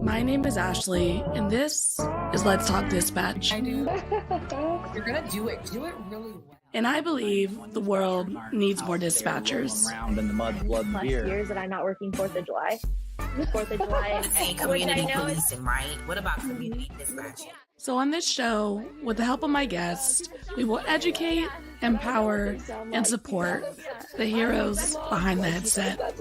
My name is Ashley, and this is Let's Talk Dispatch. I do. You're gonna do it really well. And I believe the world needs more dispatchers. Around in the mud, blood, and beer. Years that I'm not working 4th of July. 4th of July. Say community policing, right? What about community dispatching? So on this show, with the help of my guests, we will educate, empower, and support the heroes behind the headset.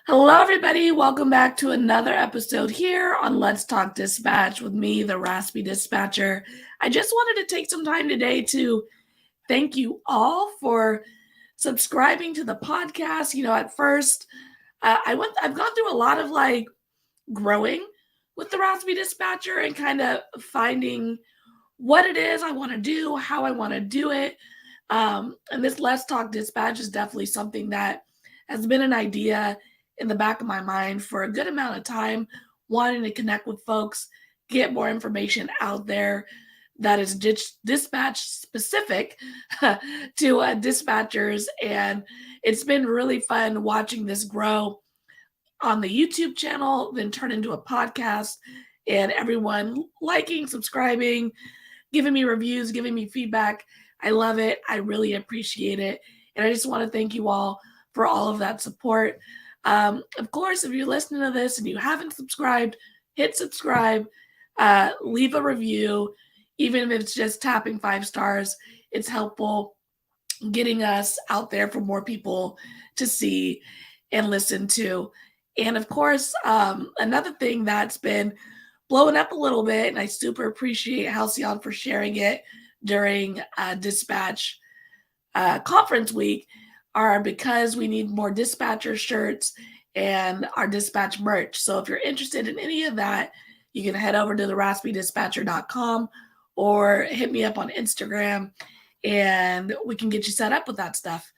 Hello, everybody. Welcome back to another episode here on Let's Talk Dispatch with me, the Raspy Dispatcher. I just wanted to take some time today to thank you all for subscribing to the podcast. You know, at first, I've gone through a lot of growing with the Raspy Dispatcher and kind of finding what it is I want to do, how I want to do it. And this Let's Talk Dispatch is definitely something that has been an idea in the back of my mind for a good amount of time, wanting to connect with folks, get more information out there that is dispatch specific to dispatchers. And it's been really fun watching this grow on the YouTube channel, then turn into a podcast, and everyone liking, subscribing, giving me reviews, giving me feedback. I love it. I really appreciate it. And I just want to thank you all for all of that support. Of course, if you're listening to this and you haven't subscribed, hit subscribe, leave a review, even if it's just tapping 5 stars. It's helpful getting us out there for more people to see and listen to. And of course, another thing that's been blowing up a little bit, and I super appreciate Halcyon for sharing it during Dispatch Conference Week, are because we need more dispatcher shirts and our dispatch merch. So if you're interested in any of that, you can head over to theraspydispatcher.com or hit me up on Instagram and we can get you set up with that stuff.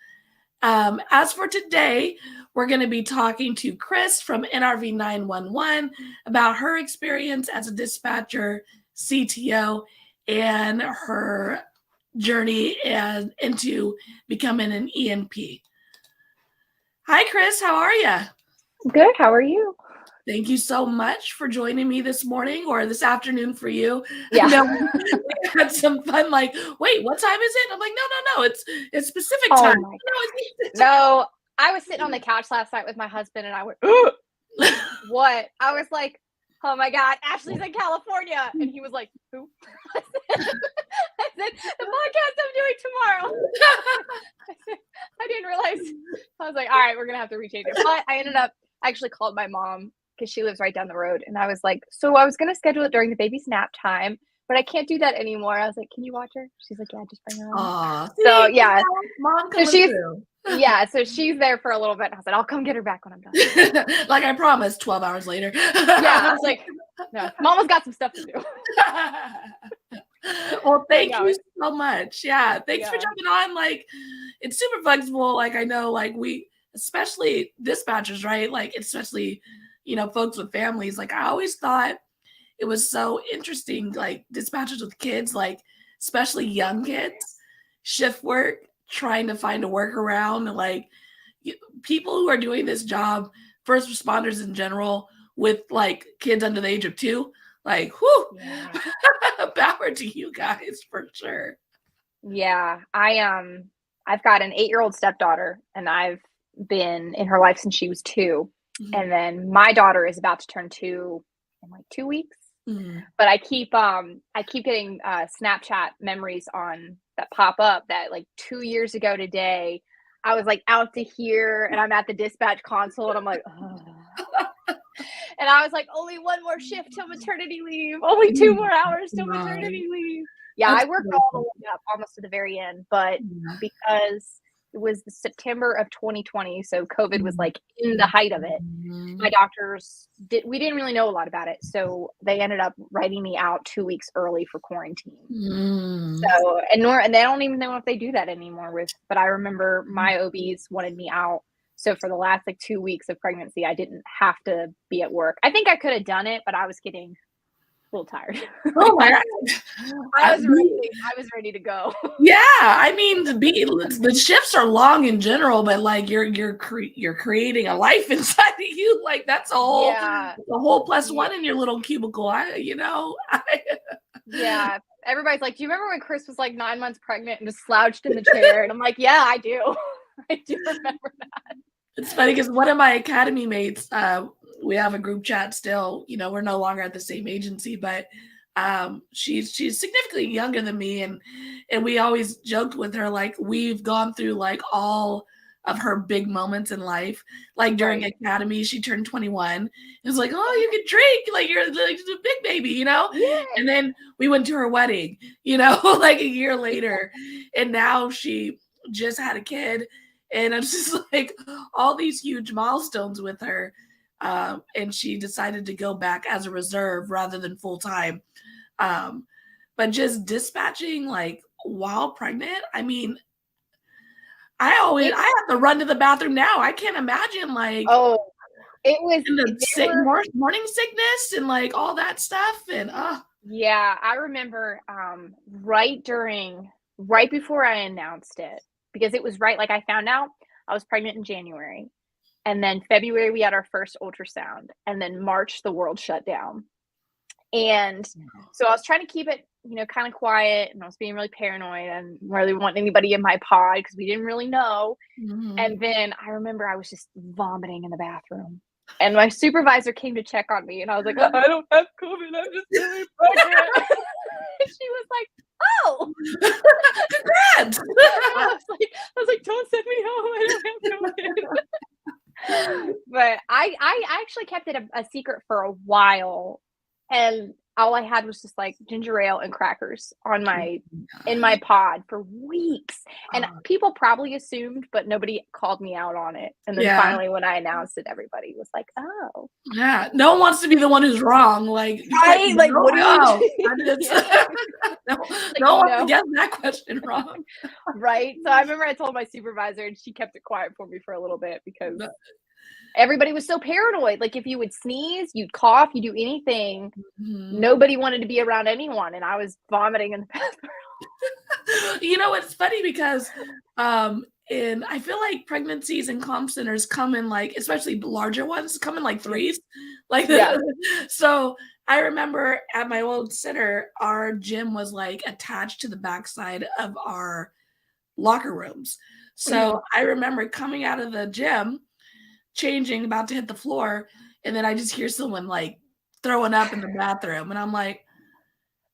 As for today, we're going to be talking to Kris from NRV 911 about her experience as a dispatcher, CTO, and her journey into becoming an ENP. Hi, Kris. How are you? Good. How are you? Thank you so much for joining me this morning or this afternoon for you. Yeah. We had some fun. Like, wait, what time is it? I'm like, no. It's Pacific Oh time. my No, I was sitting on the couch last night with my husband and I went, what? I was like, oh my God, Ashley's in California. And he was like, who? I said, the podcast I'm doing tomorrow. I didn't realize. I was like, all right, we're going to have to rechange it. But I ended up actually called my mom because she lives right down the road. And I was like, so I was going to schedule it during the baby's nap time, but I can't do that anymore. I was like, can you watch her? She's like, yeah, just bring her on. So yeah. Mom so she's through. Yeah, so she's there for a little bit. And I said, I'll come get her back when I'm done. Like I promised, 12 hours later. Yeah, I was like, no, Mama's got some stuff to do. Well, thank you so much. Yeah, thanks for jumping on. Like, it's super flexible. Like, I know, like, we, especially dispatchers, right? Like, especially, folks with families. Like, I always thought it was so interesting, like, dispatchers with kids, like, especially young kids, shift work, trying to find a workaround, and like people who are doing this job, first responders in general, with like kids under the age of 2, like, whoo, power to you guys for sure. Yeah, I've got an 8-year-old stepdaughter, and I've been in her life since she was 2, and then my daughter is about to turn 2 in like 2 weeks. But I keep getting Snapchat memories on that pop up that like 2 years ago today, I was like out to here and I'm at the dispatch console and I'm like, oh. And I was like, only one more shift till maternity leave, only 2 more hours till maternity leave. Yeah, I worked all the way up almost to the very end, but because it was September of 2020, so COVID was like in the height of it. My doctors we didn't really know a lot about it, so they ended up writing me out 2 weeks early for quarantine. So and they don't even know if they do that anymore but I remember my OBs wanted me out. So for the last like 2 weeks of pregnancy, I didn't have to be at work. I think I could have done it, but I was getting a little tired. Oh my God. I was ready to go. Yeah, I mean, the shifts are long in general, but like you're creating a life inside of you. Like that's a whole plus one in your little cubicle. Yeah. Everybody's like, do you remember when Kris was like 9 months pregnant and just slouched in the chair? And I'm like, yeah, I do. I do remember that. It's funny because one of my academy mates, we have a group chat still. We're no longer at the same agency, but she's significantly younger than me, and we always joked with her like we've gone through like all of her big moments in life. Like during academy, she turned 21. It was like, oh, you can drink, like you're like a big baby, Yeah. And then we went to her wedding, like a year later, and now she just had a kid, and I'm just like all these huge milestones with her. And she decided to go back as a reserve rather than full time. But just dispatching like while pregnant, I mean, I have to run to the bathroom now. I can't imagine like it was morning sickness and like all that stuff. And yeah, I remember right before I announced it, because it was like I found out I was pregnant in January, and then February we had our first ultrasound, and then March the world shut down. And so I was trying to keep it, kind of quiet, and I was being really paranoid and really wanting anybody in my pod because we didn't really know. Mm-hmm. And then I remember I was just vomiting in the bathroom, and my supervisor came to check on me, and I was like, I don't have COVID, I'm just really pregnant. And she was like, oh, congrats. I was like, don't send me home, I don't have COVID. But I actually kept it a secret for a while. And all I had was just like ginger ale and crackers in my pod for weeks. And people probably assumed, but nobody called me out on it. And then finally, when I announced it, everybody was like, oh. Yeah. No one wants to be the one who's wrong. Like, right? Like, what do you no one wants to get that question wrong. Right. So I remember I told my supervisor, and she kept it quiet for me for a little bit because everybody was so paranoid. Like if you would sneeze, you'd cough, you do anything. Mm-hmm. Nobody wanted to be around anyone, and I was vomiting in the bathroom. It's funny because and I feel like pregnancies and comm centers come in like, especially larger ones, come in like threes. Like so I remember at my old center, our gym was like attached to the backside of our locker rooms. So I remember coming out of the gym, changing, about to hit the floor, and then I just hear someone like throwing up in the bathroom, and I'm like,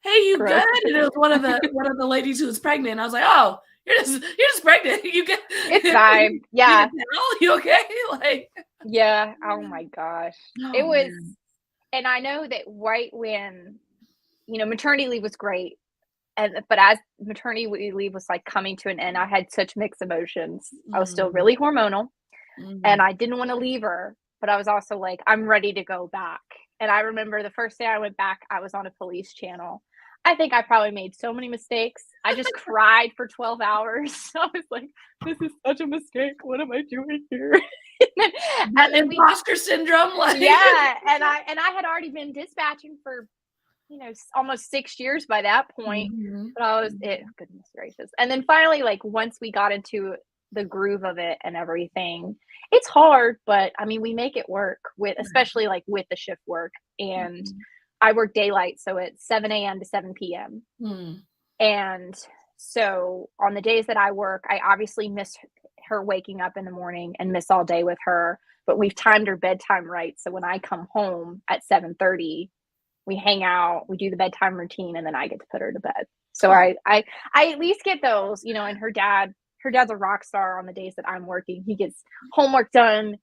"Hey, you good?" And it was one of the ladies who was pregnant. I was like, "Oh, you're just pregnant. You get it's fine. Yeah, you okay?" Like, yeah. Oh my gosh, it was, man. And I know that right when maternity leave was great, but as maternity leave was like coming to an end, I had such mixed emotions. I was still really hormonal. Mm-hmm. And I didn't want to leave her, but I was also like, I'm ready to go back. And I remember the first day I went back, I was on a police channel. I think I probably made so many mistakes. I just cried for 12 hours. I was like, this is such a mistake. What am I doing here? and imposter syndrome. Like. Yeah. And I had already been dispatching for, almost 6 years by that point. Mm-hmm. But I was, goodness gracious. And then finally, like once we got into the groove of it and everything, it's hard, but I mean, we make it work especially like with the shift work. And I work daylight, so it's 7 a.m. to 7 p.m. And so on the days that I work, I obviously miss her waking up in the morning and miss all day with her, but we've timed her bedtime right. So when I come home at 7:30, we hang out, we do the bedtime routine, and then I get to put her to bed. So I at least get those, and her dad's a rock star on the days that I'm working. He gets homework done,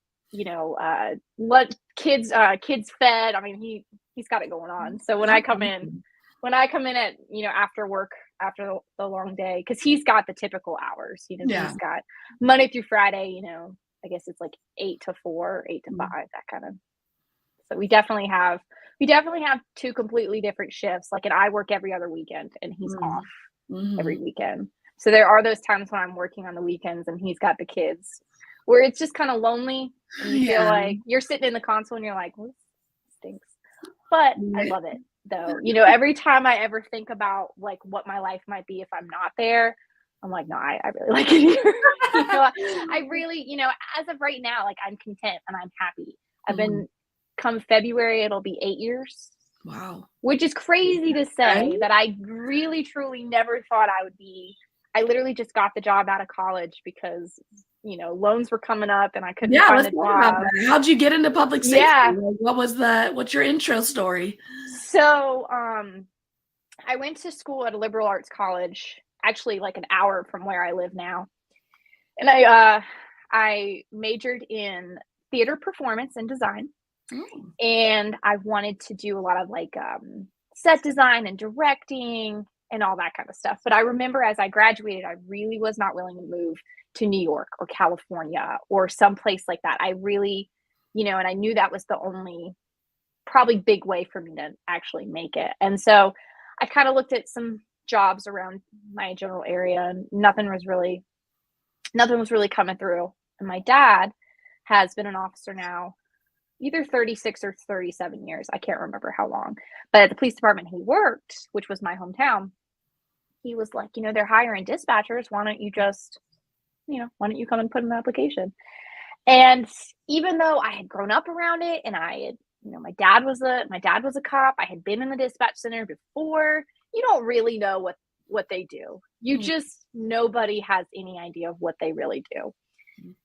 let kids fed. I mean, he's got it going on. So when I come in at, after work, after the long day, because he's got the typical hours, he's got Monday through Friday, I guess it's like 8 to 4, 8 to 5, that kind of. So we definitely have two completely different shifts. Like, and I work every other weekend, and he's off every weekend. So there are those times when I'm working on the weekends and he's got the kids, where it's just kind of lonely, and you feel like you're sitting in the console and you're like, well, this stinks. But I love it. though. You know, every time I ever think about like what my life might be if I'm not there, I'm like, no, I really like it here. You know, I really, you know, as of right now, like I'm content and I'm happy. I've been, come February, it'll be 8 years. Wow. Which is crazy to say Right? that I really, truly never thought I would be. I literally just got the job out of college because, you know, loans were coming up and I couldn't Yeah, find let's a talk about job. that. How'd you get into public safety? Yeah. Like, what's your intro story? So, I went to school at a liberal arts college, actually like an hour from where I live now. And I majored in theater performance and design. Oh. And I wanted to do a lot of like set design and directing and all that kind of stuff. But I remember as I graduated, I really was not willing to move to New York or California or someplace like that. I really, you know, and I knew that was the only probably big way for me to actually make it. And so I kind of looked at some jobs around my general area and nothing was really coming through. And my dad has been an officer now either 36 or 37 years. I can't remember how long. But at the police department he worked, which was my hometown, he was like, you know, they're hiring dispatchers. Why don't you just, you know, why don't you come and put in an application? And even though I had grown up around it and I had, you know, my dad was a cop. I had been in the dispatch center before. You don't really know what they do. You just, nobody has any idea of what they really do.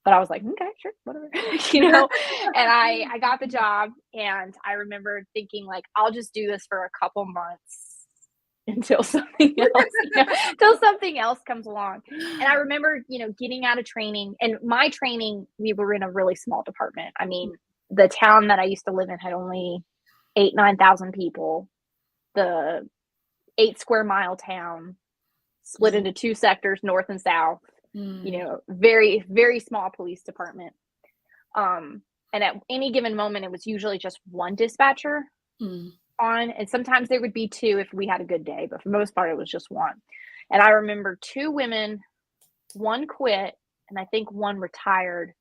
But I was like, okay, sure, whatever, you know. And I got the job, and I remember thinking like, I'll just do this for a couple months until something else, you know, until something else comes along. And I remember, you know, getting out of training, and my training, we were in a really small department. I mean, the town that I used to live in had only 9,000 people. The 8 square mile town split into 2 sectors, north and south. You know, very, very small police department. And at any given moment, it was usually just one dispatcher on, and sometimes there would be 2 if we had a good day, but for the most part, it was just one. And I remember 2 women, one quit, and I think one retired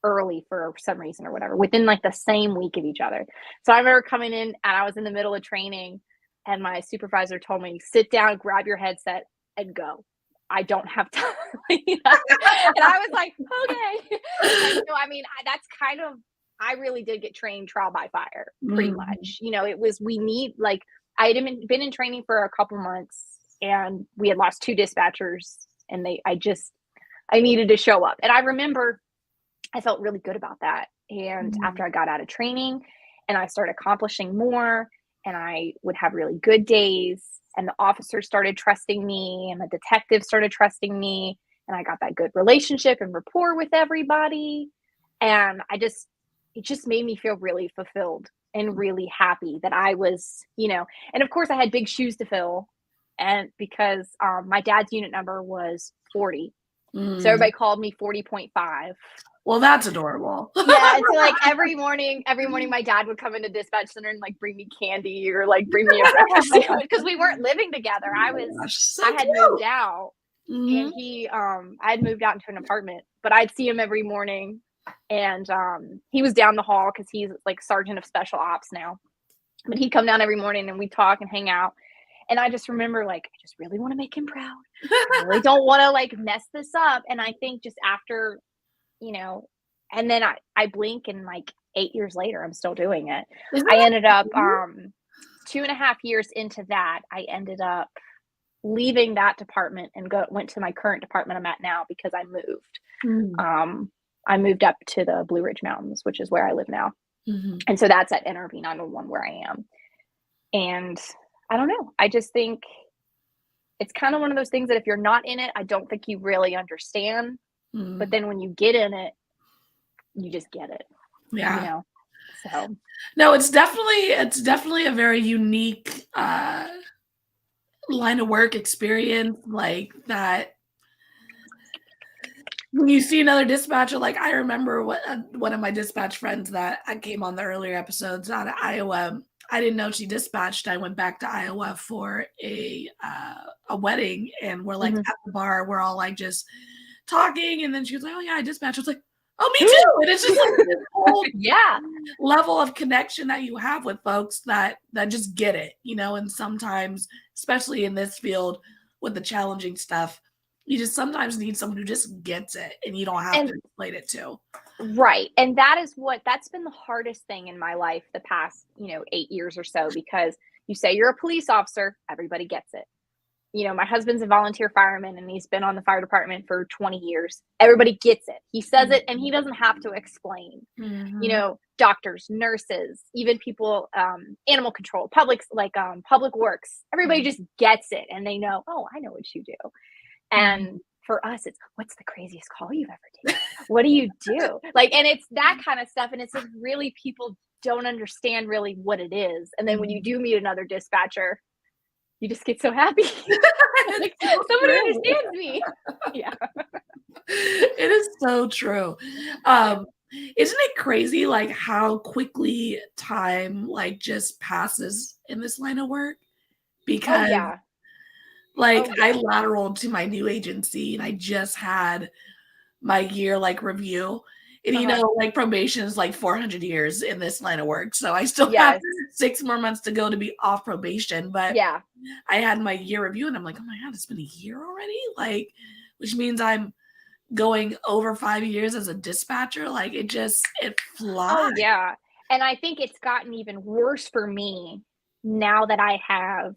early for some reason or whatever, within like the same week of each other. So I remember coming in and I was in the middle of training, and my supervisor told me, sit down, grab your headset, and go. I don't have time. And I was like, okay. And so, I mean, that's kind of, I really did get trained trial by fire, pretty much. You know, it was, we need, like, I had been in training for a couple months and we had lost 2 dispatchers and I needed to show up. And I remember I felt really good about that. And after I got out of training and I started accomplishing more and I would have really good days, and the officers started trusting me and the detectives started trusting me, and I got that good relationship and rapport with everybody. And it just made me feel really fulfilled and really happy that I was, you know, and of course I had big shoes to fill, and because my dad's unit number was 40. So everybody called me 40.5. Well, that's adorable. Yeah, and so like every morning my dad would come into dispatch center and like bring me candy or like bring me a breakfast sandwich because we weren't living together. I had moved out, and I had moved out into an apartment, but I'd see him every morning, and he was down the hall because he's like sergeant of special ops now. But he'd come down every morning and we'd talk and hang out. And I just remember, like, I just really want to make him proud. I really don't want to like mess this up. And I think just after, you know, and then I blink and like 8 years later, I'm still doing it. I ended up 2.5 years into that, I ended up leaving that department and went to my current department I'm at now because I moved. I moved up to the Blue Ridge Mountains, which is where I live now. And so that's at NRV 911 where I am. And I don't know. I just think it's kind of one of those things that if you're not in it, I don't think you really understand. But then when you get in it, you just get it. Yeah. You know? So no, it's definitely a very unique line of work experience, like that. When you see another dispatcher, like I remember one of my dispatch friends that I came on the earlier episodes out of Iowa. I didn't know she dispatched. I went back to Iowa for a wedding, and we're like at the bar. We're all like just talking, and then she was like, "Oh yeah, I dispatched." I was like, Oh, me too. And it's just like this whole Yeah. level of connection that you have with folks that just get it, and sometimes, especially in this field with the challenging stuff, you just sometimes need someone who just gets it and you don't have to explain it to. Right. And that's been the hardest thing in my life the past, 8 years or so, because you say you're a police officer, everybody gets it. My husband's a volunteer fireman and he's been on the fire department for 20 years. Everybody gets it. He says it and he doesn't have to explain. Doctors, nurses, even people, animal control, public works. Everybody just gets it and they know, oh, I know what you do. And for us, it's what's the craziest call you've ever taken? What do you do? And it's that kind of stuff. And it's like really people don't understand really what it is. And then when you do meet another dispatcher, you just get so happy. Like, somebody understands me. Yeah. It is so true. Isn't it crazy like how quickly time just passes in this line of work? Because I lateraled to my new agency and I just had my year review. And probation is 400 years in this line of work. So I still have 6 more months to go to be off probation. But I had my year review and I'm like, oh my God, it's been a year already? Which means I'm going over 5 years as a dispatcher. It flies. Oh, yeah. And I think it's gotten even worse for me now that I have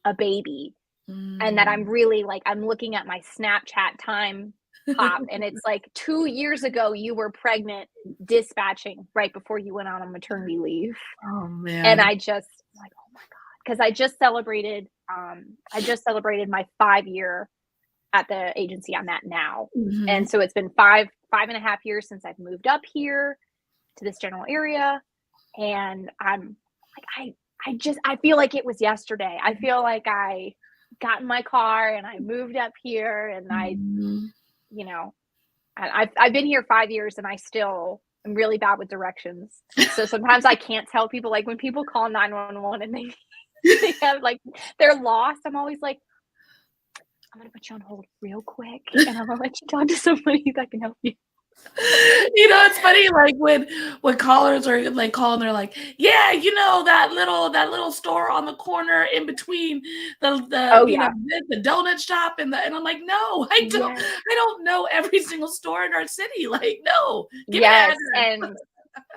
a baby and that I'm really I'm looking at my Snapchat time pop and it's 2 years ago you were pregnant dispatching right before you went out on maternity leave. Oh man. And I just oh my God, because I just celebrated my 5-year at the agency I'm at now. And so it's been 5.5 years since I've moved up here to this general area. And I'm I feel like it was yesterday. I feel like I got in my car and I moved up here and I've been here 5 years and I'm really bad with directions. So sometimes I can't tell people, when people call 911 and they have they're lost. I'm always like, I'm going to put you on hold real quick and I'm going to let you talk to somebody that can help you. It's funny, when callers are calling, they're like, yeah, that little store on the corner in between the donut shop and I'm like, no, I don't know every single store in our city. No, give me an address. And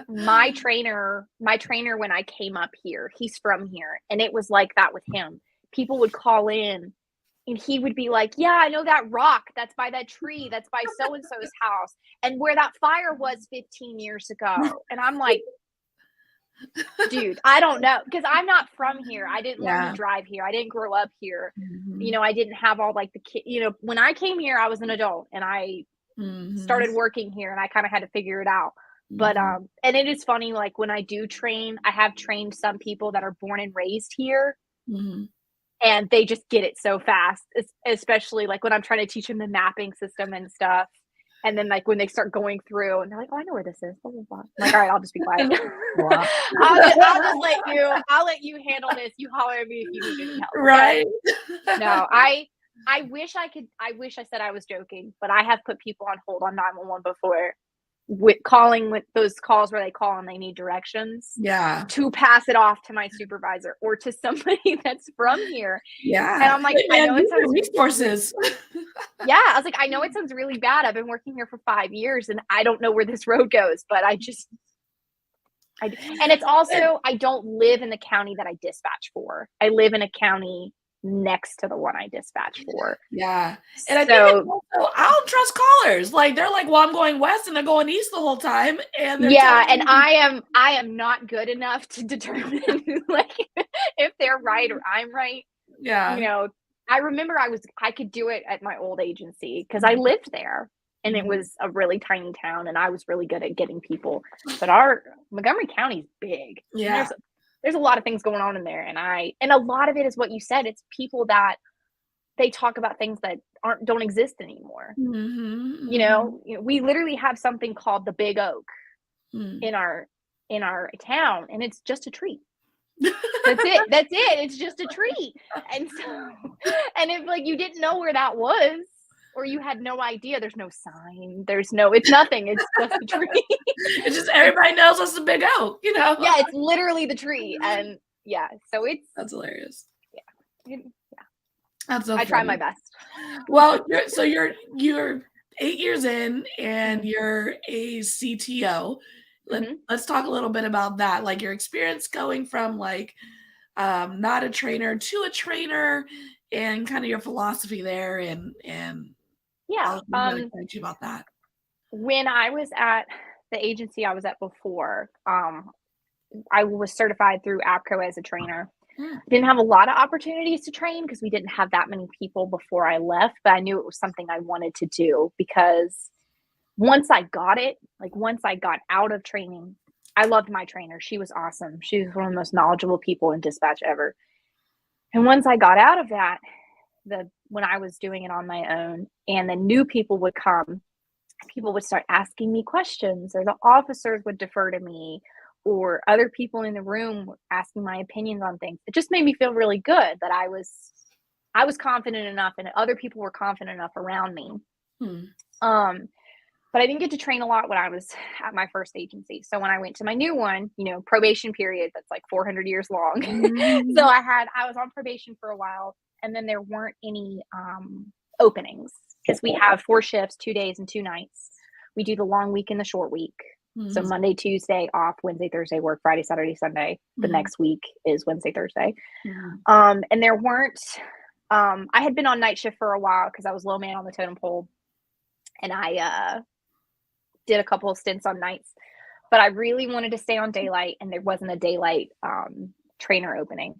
my trainer when I came up here, he's from here, and it was like that with him. People would call in and he would be like, yeah, I know that rock that's by that tree, that's by so-and-so's house, and where that fire was 15 years ago. And I'm like, dude, I don't know, because I'm not from here. I didn't learn to drive here. I didn't grow up here. I didn't have all the when I came here, I was an adult and I started working here and I kind of had to figure it out. But and it is funny, when I do train, I have trained some people that are born and raised here. And they just get it so fast, especially when I'm trying to teach them the mapping system and stuff. And then when they start going through and they're like, oh, I know where this is. Blah, blah, blah. I'm like, all right, I'll just be quiet. I'll let you handle this. You holler at me if you need any help. Right. No, I wish I said I was joking, but I have put people on hold on 911 before with those calls where they call and they need directions to pass it off to my supervisor or to somebody that's from here. And I'm like, I know it sounds resources. I was like, I know it sounds really bad. I've been working here for 5 years and I don't know where this road goes, but and it's also, I don't live in the county that I dispatch for. I live in a county next to the one I dispatch for. And I think also, I don't trust callers. They're like, well, I'm going west and they're going east the whole time. And and I am not good enough to determine if they're right or I'm right. I remember I could do it at my old agency because I lived there and it was a really tiny town and I was really good at getting people. But our Montgomery County is big. There's a lot of things going on in there, and a lot of it is what you said. It's people that they talk about things that don't exist anymore. We literally have something called the Big Oak in our town, and it's just a tree. That's it. It's just a tree. And so, and if you didn't know where that was, or you had no idea. There's no sign. It's nothing. It's just the tree. It's just everybody knows it's a big oak, Yeah, it's literally the tree. And yeah, so that's hilarious. Yeah. That's so I try my best. Well, you're 8 years in and you're a CTO. Let's talk a little bit about that, like your experience going from like not a trainer to a trainer, and kind of your philosophy there, and yeah, I'll explain to you about that. When I was at the agency I was at before, I was certified through APCO as a trainer. Didn't have a lot of opportunities to train because we didn't have that many people before I left, but I knew it was something I wanted to do because once I got it, like once I got out of training, I loved my trainer. She was awesome. She was one of the most knowledgeable people in dispatch ever. And once I got out of that, when I was doing it on my own and the new people would come, people would start asking me questions, or the officers would defer to me, or other people in the room asking my opinions on things. It just made me feel really good that I was confident enough and other people were confident enough around me. But I didn't get to train a lot when I was at my first agency. So when I went to my new one, probation period, that's like 400 years long. So I was on probation for a while, and then there weren't any openings because we have 4 shifts, 2 days and 2 nights. We do the long week and the short week. So Monday, Tuesday off, Wednesday, Thursday work, Friday, Saturday, Sunday. The next week is Wednesday, Thursday. And there weren't, I had been on night shift for a while because I was low man on the totem pole. And I did a couple of stints on nights, but I really wanted to stay on daylight, and there wasn't a daylight trainer opening.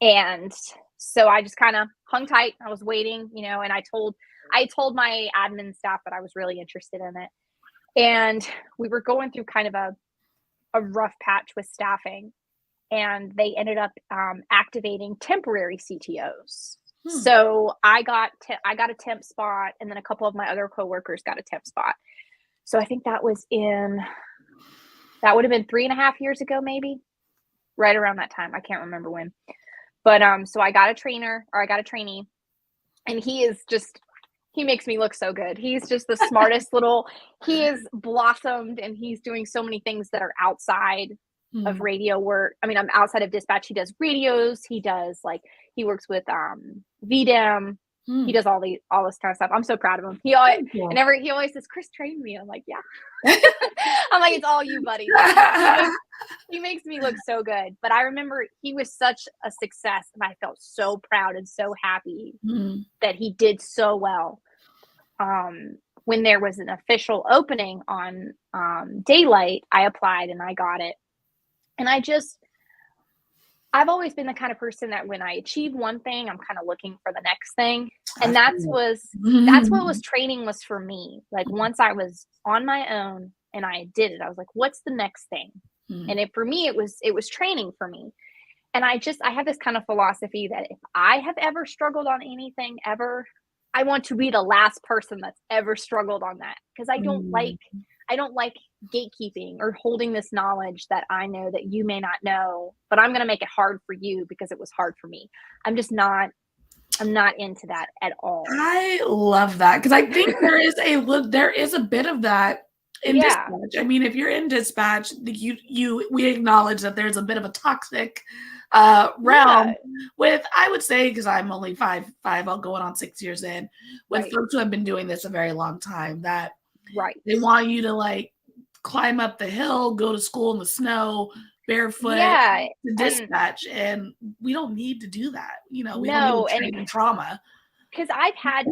And so I just kind of hung tight. I was waiting, and I told my admin staff that I was really interested in it. And we were going through kind of a rough patch with staffing, and they ended up activating temporary CTOs. So I got a temp spot, and then a couple of my other coworkers got a temp spot. So I think that would have been 3.5 years ago, maybe right around that time. I can't remember when, but so I got a trainee, and he makes me look so good. He's just the smartest he is blossomed, and he's doing so many things that are outside of radio work. I mean, I'm outside of dispatch. He does radios. He works with VDEM. He does all this kind of stuff. I'm so proud of him. He always says, "Kris, train me." I'm like, yeah. I'm like, it's all you, buddy. He makes me look so good. But I remember he was such a success, and I felt so proud and so happy that he did so well. When there was an official opening on daylight, I applied and I got it. And I've always been the kind of person that when I achieve one thing, I'm kind of looking for the next thing. And that's what was training was for me. Like once I was on my own and I did it, I was like, what's the next thing? And for me, it was training for me. And I have this kind of philosophy that if I have ever struggled on anything ever, I want to be the last person that's ever struggled on that. Because I don't like gatekeeping or holding this knowledge that I know that you may not know, but I'm going to make it hard for you because it was hard for me. I'm not into that at all. I love that because I think there is a bit of that in dispatch. I mean, if you're in dispatch, we acknowledge that there's a bit of a toxic realm with, I would say, because I'm only 5'5", I'll go on 6 years in, with folks who have been doing this a very long time, that they want you to like climb up the hill, go to school in the snow, barefoot, to dispatch, and we don't need to do that. We don't need to train in trauma. Because I've had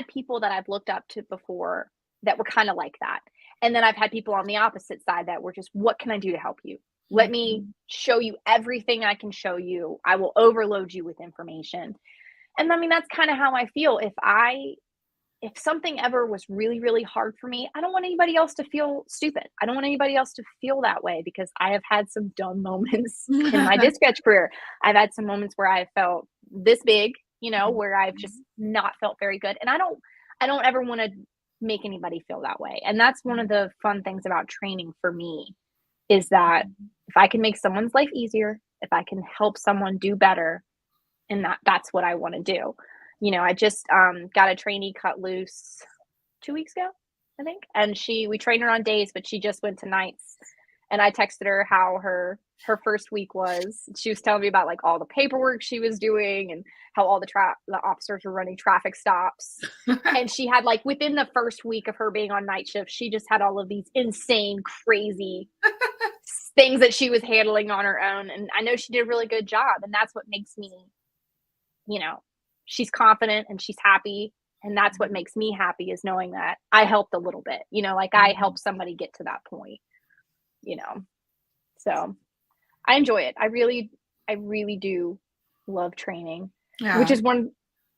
people that I've looked up to before that were kind of like that. And then I've had people on the opposite side that were just, what can I do to help you? Let me show you everything I can show you. I will overload you with information. And I mean, that's kind of how I feel. If something ever was really, really hard for me, I don't want anybody else to feel stupid. I don't want anybody else to feel that way, because I have had some dumb moments in my dispatch career. I've had some moments where I felt this big, where I've just not felt very good. And I don't ever want to make anybody feel that way. And that's one of the fun things about training for me, is that if I can make someone's life easier, if I can help someone do better, and that's what I want to do. I just got a trainee cut loose 2 weeks ago, I think. And we trained her on days, but she just went to nights. And I texted her how her first week was. She was telling me about like all the paperwork she was doing and how all the officers were running traffic stops. And she had like within the first week of her being on night shift, she just had all of these insane, crazy things that she was handling on her own. And I know she did a really good job. And that's what makes me, she's confident and she's happy. And that's what makes me happy, is knowing that I helped a little bit, like I helped somebody get to that point, so I enjoy it. I really do love training, which is one,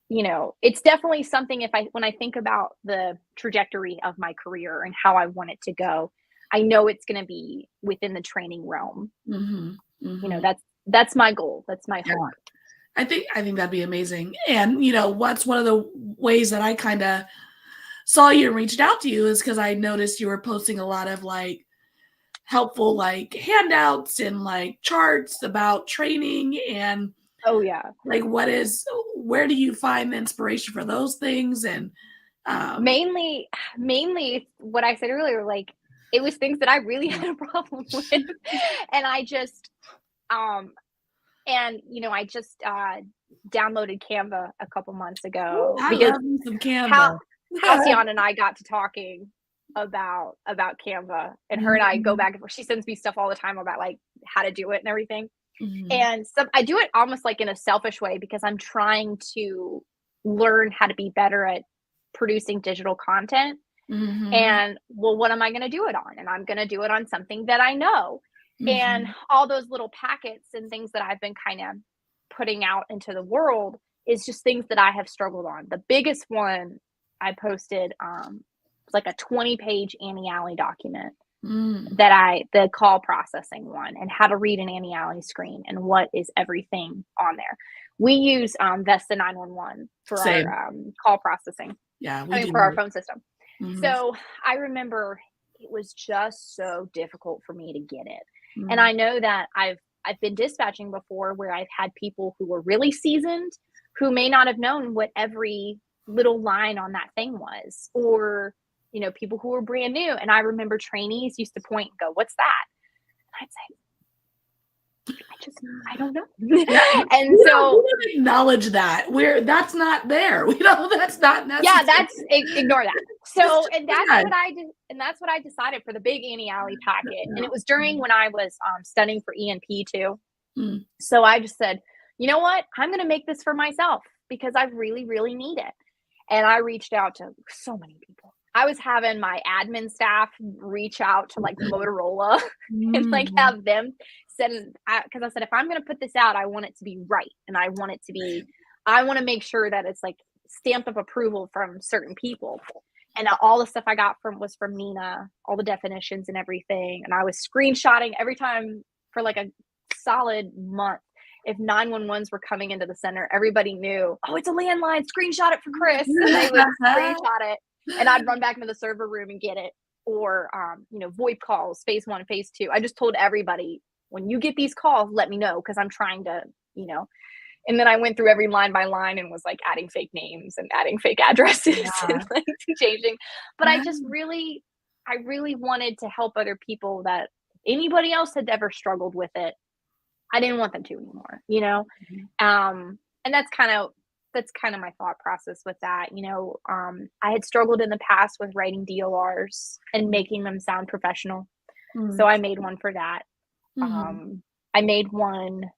it's definitely something when I think about the trajectory of my career and how I want it to go, I know it's going to be within the training realm. That's my goal. That's my hope. I think that'd be amazing. And, what's one of the ways that I kind of saw you and reached out to you is because I noticed you were posting a lot of like helpful like handouts and like charts about training. And oh yeah, like where do you find the inspiration for those things? And mainly what I said earlier, like it was things that I really had a problem with. And I just I just downloaded Canva a couple months ago. I love some Canva. Halcyon and I got to talking about Canva, and her and I go back and forth. She sends me stuff all the time about like how to do it and everything. And so I do it almost like in a selfish way because I'm trying to learn how to be better at producing digital content. And well, what am I going to do it on? And I'm going to do it on something that I know. And all those little packets and things that I've been kind of putting out into the world is just things that I have struggled on. The biggest one I posted like a 20-page Annie Alley document the call processing one, and how to read an Annie Alley screen and what is everything on there. We use Vesta 911 for our call processing. Yeah, for our phone system. So I remember it was just so difficult for me to get it. And I know that I've been dispatching before where I've had people who were really seasoned who may not have known what every little line on that thing was, or people who were brand new. And I remember trainees used to point and go, "What's that?" And I'd say, I don't know. And so we don't acknowledge that that's not there. That's not necessary. Yeah, ignore that. So, and that's what I did. And that's what I decided for the big Annie Alley packet. And it was during when I was studying for ENP too. So I just said, you know what? I'm going to make this for myself because I really, really need it. And I reached out to so many people. I was having my admin staff reach out to like Motorola and like have them send, because I said, if I'm going to put this out, I want it to be right. And I want to make sure that it's like stamped of approval from certain people. And all the stuff I got was from Nina, all the definitions and everything. And I was screenshotting every time for like a solid month. If 911s were coming into the center, everybody knew, oh, it's a landline, screenshot it for Kris. And they would screenshot it. And I'd run back into the server room and get it. Or, VoIP calls, phase 1, phase 2. I just told everybody, when you get these calls, let me know, because I'm trying to, And then I went through every line by line and was like adding fake names and adding fake addresses and like changing. But I really wanted to help other people that anybody else had ever struggled with it. I didn't want them to anymore, and that's kind of my thought process with that. I had struggled in the past with writing DORs and making them sound professional. So I made one for that. I made one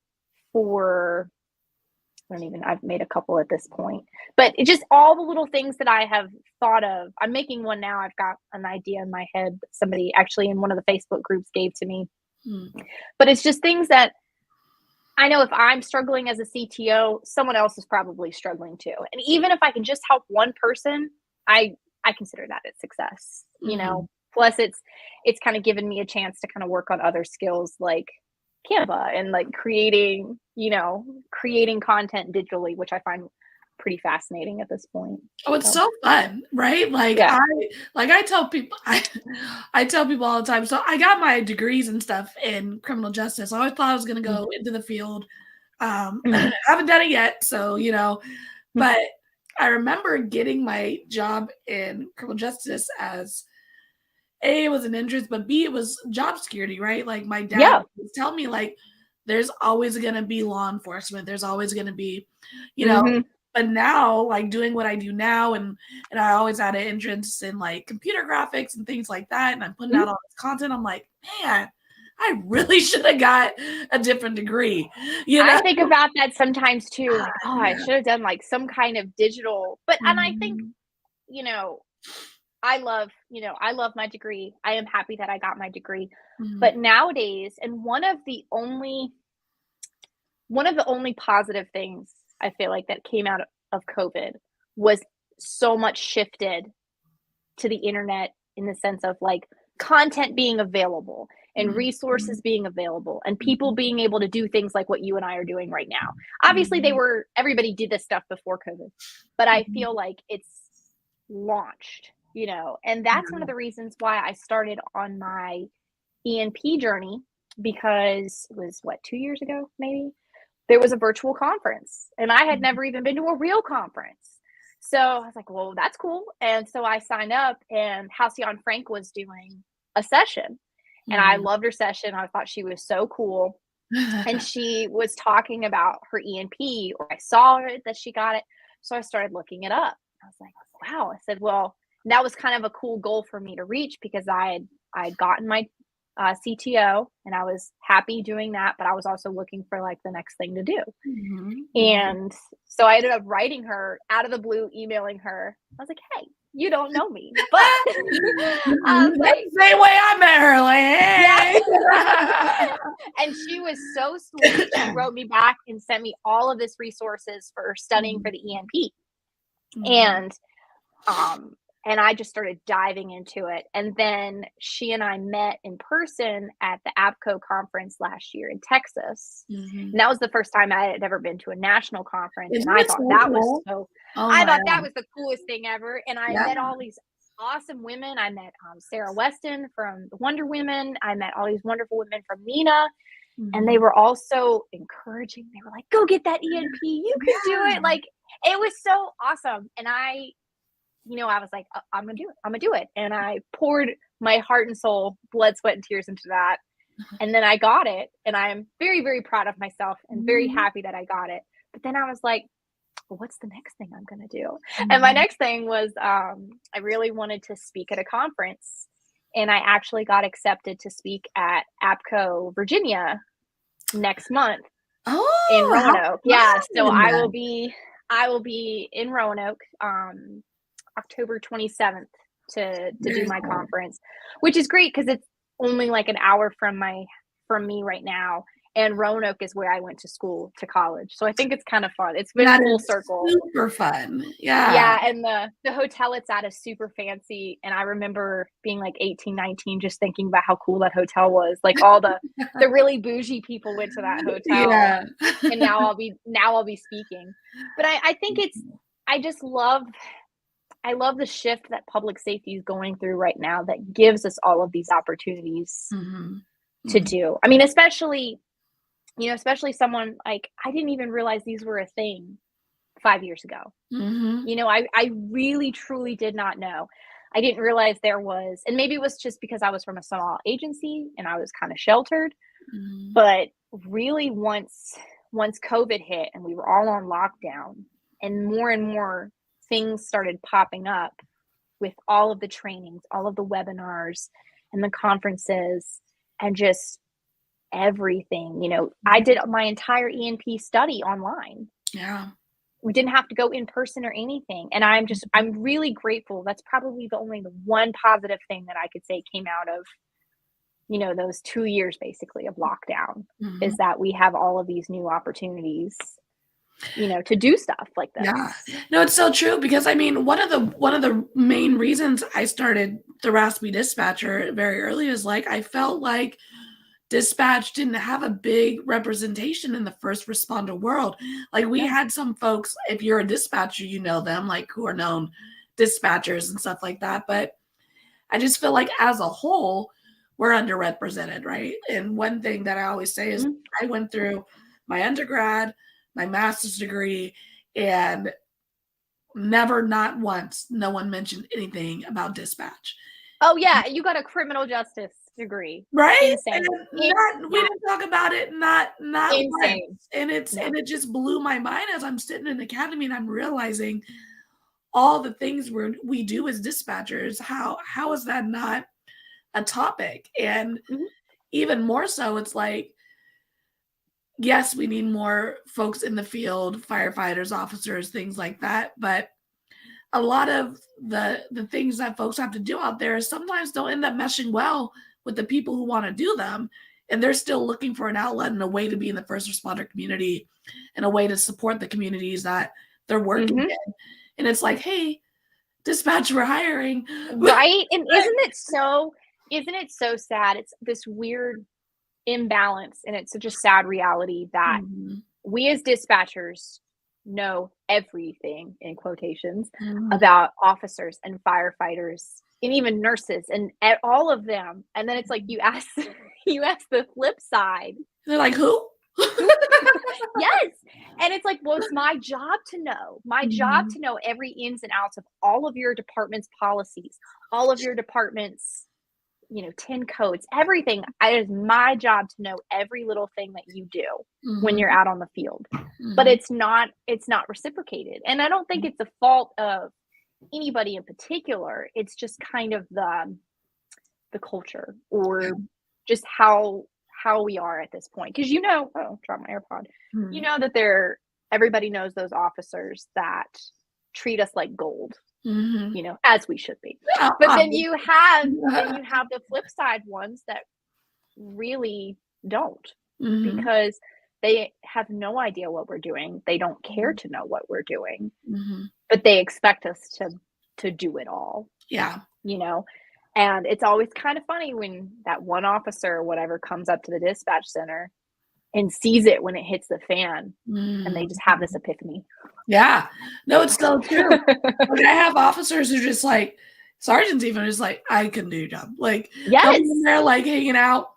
for, I've made a couple at this point, but it's just all the little things that I have thought of. I'm making one now. I've got an idea in my head that somebody actually in one of the Facebook groups gave to me, but it's just things that I know if I'm struggling as a CTO, someone else is probably struggling too. And even if I can just help one person, I consider that a success, plus it's kind of given me a chance to kind of work on other skills like Canva and like creating content digitally, which I find pretty fascinating at this point. Oh, it's so fun, right? Like I tell people, I tell people all the time. So I got my degrees and stuff in criminal justice. I always thought I was going to go into the field. I haven't done it yet. So, but I remember getting my job in criminal justice as A, it was an interest, but B, it was job security, right? Like my dad would tell me, like, there's always going to be law enforcement. There's always going to be, you know, but now, like doing what I do now, and I always had an interest in like computer graphics and things like that, and I'm putting out all this content. I'm like, man, I really should have got a different degree. You know? I think about that sometimes too. Like, oh, I should have done like some kind of digital, but, and I think, you know, I love my degree. I am happy that I got my degree, but nowadays, and one of the only positive things I feel like that came out of COVID was so much shifted to the internet, in the sense of like content being available and resources being available and people being able to do things like what you and I are doing right now. Obviously everybody did this stuff before COVID, but I feel like it's launched, you know, and that's one of the reasons why I started on my ENP journey, because it was 2 years ago, maybe, there was a virtual conference and I had never even been to a real conference. So I was like, well, that's cool. And so I signed up, and Halcyon Frank was doing a session, and I loved her session. I thought she was so cool. And she was talking about her ENP, or I saw her that she got it. So I started looking it up. I was like, wow. I said, well, that was kind of a cool goal for me to reach, because I had gotten my CTO, and I was happy doing that, but I was also looking for like the next thing to do. And so I ended up writing her out of the blue, emailing her. I was like, hey, you don't know me, but like, same way I met her, like, hey. And she was so sweet. She wrote me back and sent me all of this resources for studying for the ENP. And I just started diving into it. And then she and I met in person at the APCO conference last year in Texas. And that was the first time I had ever been to a national conference. And I thought that was that was the coolest thing ever. And I met all these awesome women. I met Sarah Weston from the Wonder Women. I met all these wonderful women from MENA. And they were all so encouraging. They were like, go get that ENP. You can do it. Like, it was so awesome. And I was like, I'm going to do it. I'm going to do it. And I poured my heart and soul, blood, sweat, and tears into that. And then I got it. And I'm very, very proud of myself and very happy that I got it. But then I was like, well, what's the next thing I'm going to do? And my next thing was, I really wanted to speak at a conference. And I actually got accepted to speak at APCO, Virginia next month in Roanoke. Yeah. So I will be in Roanoke, October 27th to do my conference, which is great because it's only like an hour from me right now. And Roanoke is where I went to school, to college. So I think it's kind of fun. It's been full circle. Super fun. Yeah. Yeah. And the hotel it's at is super fancy. And I remember being like 18, 19, just thinking about how cool that hotel was. Like all the really bougie people went to that hotel. Yeah. And now I'll be speaking. But I think I love the shift that public safety is going through right now that gives us all of these opportunities to do. I mean, especially someone like, I didn't even realize these were a thing 5 years ago. I really, truly did not know. I didn't realize there was, and maybe it was just because I was from a small agency and I was kind of sheltered, but really once COVID hit and we were all on lockdown and more things started popping up with all of the trainings, all of the webinars and the conferences and just everything. I did my entire ENP study online. Yeah. We didn't have to go in person or anything. And I'm really grateful. That's probably the one positive thing that I could say came out of, those 2 years basically of lockdown is that we have all of these new opportunities, to do stuff like this. Yeah. No, it's so true because I mean, one of the main reasons I started the Raspy Dispatcher very early is like, I felt like dispatch didn't have a big representation in the first responder world. Like we had some folks, if you're a dispatcher, them, like who are known dispatchers and stuff like that. But I just feel like as a whole, we're underrepresented, right? And one thing that I always say is I went through my undergrad, my master's degree, and never, not once, no one mentioned anything about dispatch. Oh yeah, you got a criminal justice degree, right? Insane. And we didn't talk about it, not Insane. once. And it just blew my mind as I'm sitting in academy and I'm realizing all the things we do as dispatchers. How is that not a topic? And even more so, it's like, yes, we need more folks in the field, firefighters, officers, things like that. But a lot of the things that folks have to do out there sometimes don't end up meshing well with the people who want to do them. And they're still looking for an outlet and a way to be in the first responder community and a way to support the communities that they're working in. And it's like, hey, dispatch, we're hiring. Right? And isn't it so sad? It's this weird imbalance, and it's such a sad reality that we as dispatchers know everything, in quotations, about officers and firefighters and even nurses and all of them. And then it's like you ask the flip side. They're like, who? Yes. And it's like, well, it's my job to know. My job to know every ins and outs of all of your department's policies, all of your department's 10 codes, everything. It is my job to know every little thing that you do when you're out on the field. But it's not reciprocated. And I don't think it's a fault of anybody in particular. It's just kind of the culture, or just how we are at this point. Because drop my AirPod. You know that everybody knows those officers that treat us like gold. As we should be. But then you have the flip side ones that really don't, because they have no idea what we're doing. They don't care to know what we're doing, but they expect us to do it all. Yeah. And it's always kind of funny when that one officer or whatever comes up to the dispatch center and sees it when it hits the fan, and they just have this epiphany. Yeah. No, it's so true. Like, I have officers who just like, sergeants even, just like, I couldn't do your job. Like, they're like hanging out,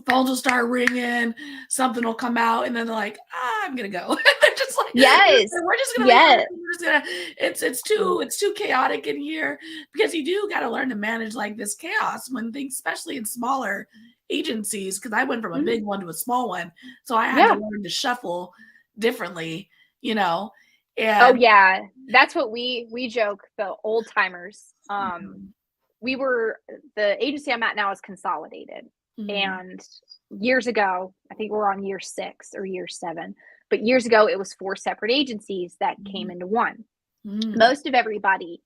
phones will start ringing, something will come out, and then they're like, I'm gonna go. They're just like, we're just gonna it's too chaotic in here, because you do got to learn to manage like this chaos when things, especially in smaller agencies, because I went from a big one to a small one, so I had to learn to shuffle differently, And oh yeah, that's what we joke, the old timers. The agency I'm at now is consolidated, and years ago, I think we're on year 6 or year 7, but years ago it was 4 separate agencies that came into one. Most of everybody,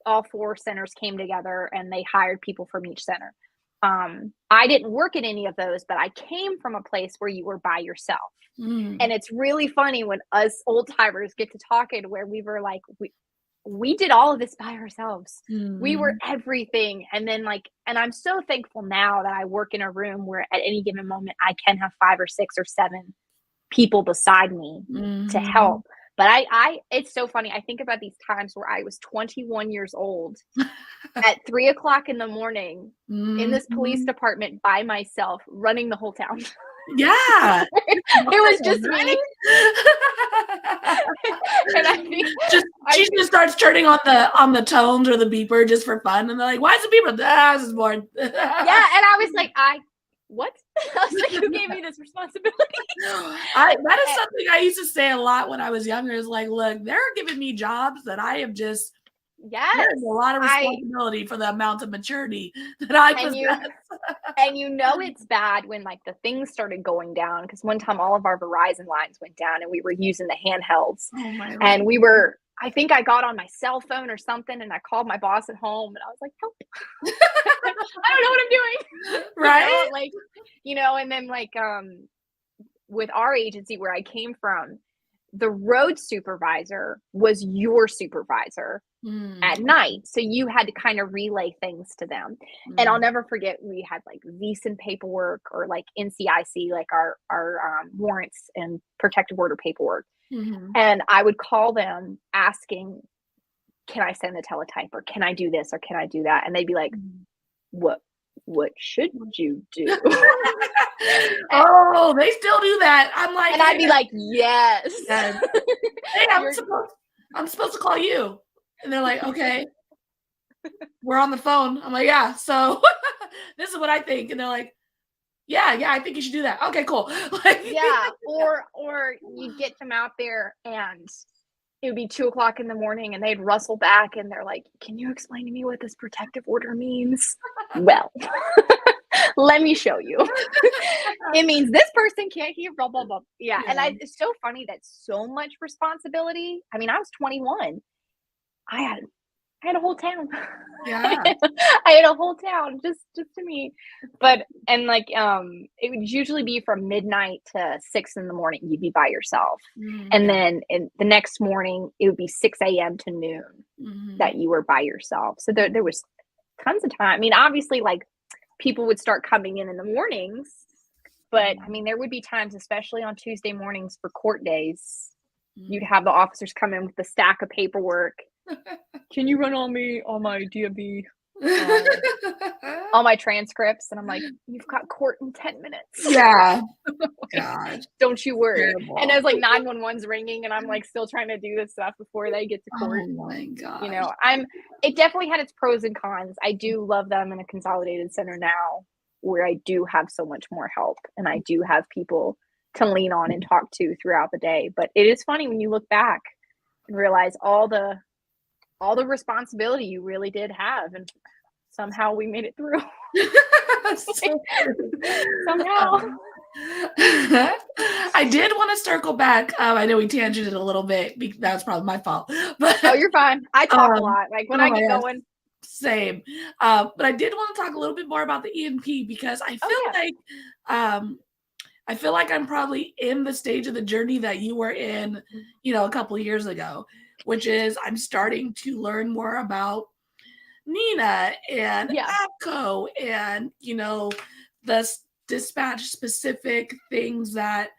all 4 centers came together and they hired people from each center. I didn't work in any of those, but I came from a place where you were by yourself. And it's really funny when us old timers get to talking, where we were like, we did all of this by ourselves. We were everything. And then and I'm so thankful now that I work in a room where at any given moment I can have 5 or 6 or 7 people beside me to help. But it's so funny. I think about these times where I was 21 years old at 3:00 in the morning in this police department by myself, running the whole town. Yeah. It was just me. And I think she just starts turning on the tones or the beeper just for fun, and they're like, why is the beeper? This is boring. Yeah, and I was like, what? I was like, who gave me this responsibility? That is something I used to say a lot when I was younger, is like, look, they're giving me jobs that I have just, there's a lot of responsibility for the amount of maturity that I possess. And it's bad when the things started going down, because one time all of our Verizon lines went down and we were using the handhelds. Oh my and I think I got on my cell phone or something, and I called my boss at home and I was like, help. I don't know what I'm doing. Right. And then with our agency where I came from, the road supervisor was your supervisor at night. So you had to kind of relay things to them. And I'll never forget, we had VEASAN paperwork, or NCIC, our warrants and protective order paperwork. And I would call them asking, can I send the teletype, or can I do this, or can I do that? And they'd be like, what should you do? Oh, they still do that. I'm like, and I'd be like, yes. Hey, I'm supposed to call you. And they're like, okay, we're on the phone. I'm like, yeah, so this is what I think. And they're like, yeah, I think you should do that. Okay, cool. Like, Yeah. Or you'd get them out there and it would be 2:00 in the morning and they'd rustle back and they're like, can you explain to me what this protective order means? Well, let me show you. It means this person can't hear blah, blah, blah. Yeah. And it's so funny that so much responsibility. I mean, I was 21. I had a whole town. Yeah. I had a whole town just to me. But and like it would usually be from midnight to 6 in the morning. You'd be by yourself. And then the next morning it would be 6 a.m. to noon that you were by yourself. So there was tons of time. I mean, obviously, like people would start coming in the mornings, but I mean, there would be times, especially on Tuesday mornings for court days, you'd have the officers come in with a stack of paperwork. Can you run on my DMV, all my transcripts? And I'm like, you've got court in 10 minutes. Yeah. God. Don't you worry. Terrible. And there's like 911's ringing and I'm like still trying to do this stuff before they get to court. Oh my God. You know, it definitely had its pros and cons. I do love them in a consolidated center now where I do have so much more help and I do have people to lean on and talk to throughout the day. But it is funny when you look back and realize all the responsibility you really did have, and somehow we made it through. Somehow. I did want to circle back. I know we tangented a little bit. That's probably my fault. But oh, you're fine. I talk a lot. Like when I get going. Same. But I did want to talk a little bit more about the ENP because I feel like I'm probably in the stage of the journey that you were in, a couple of years ago, which is I'm starting to learn more about Nina and APCO and, the dispatch specific things that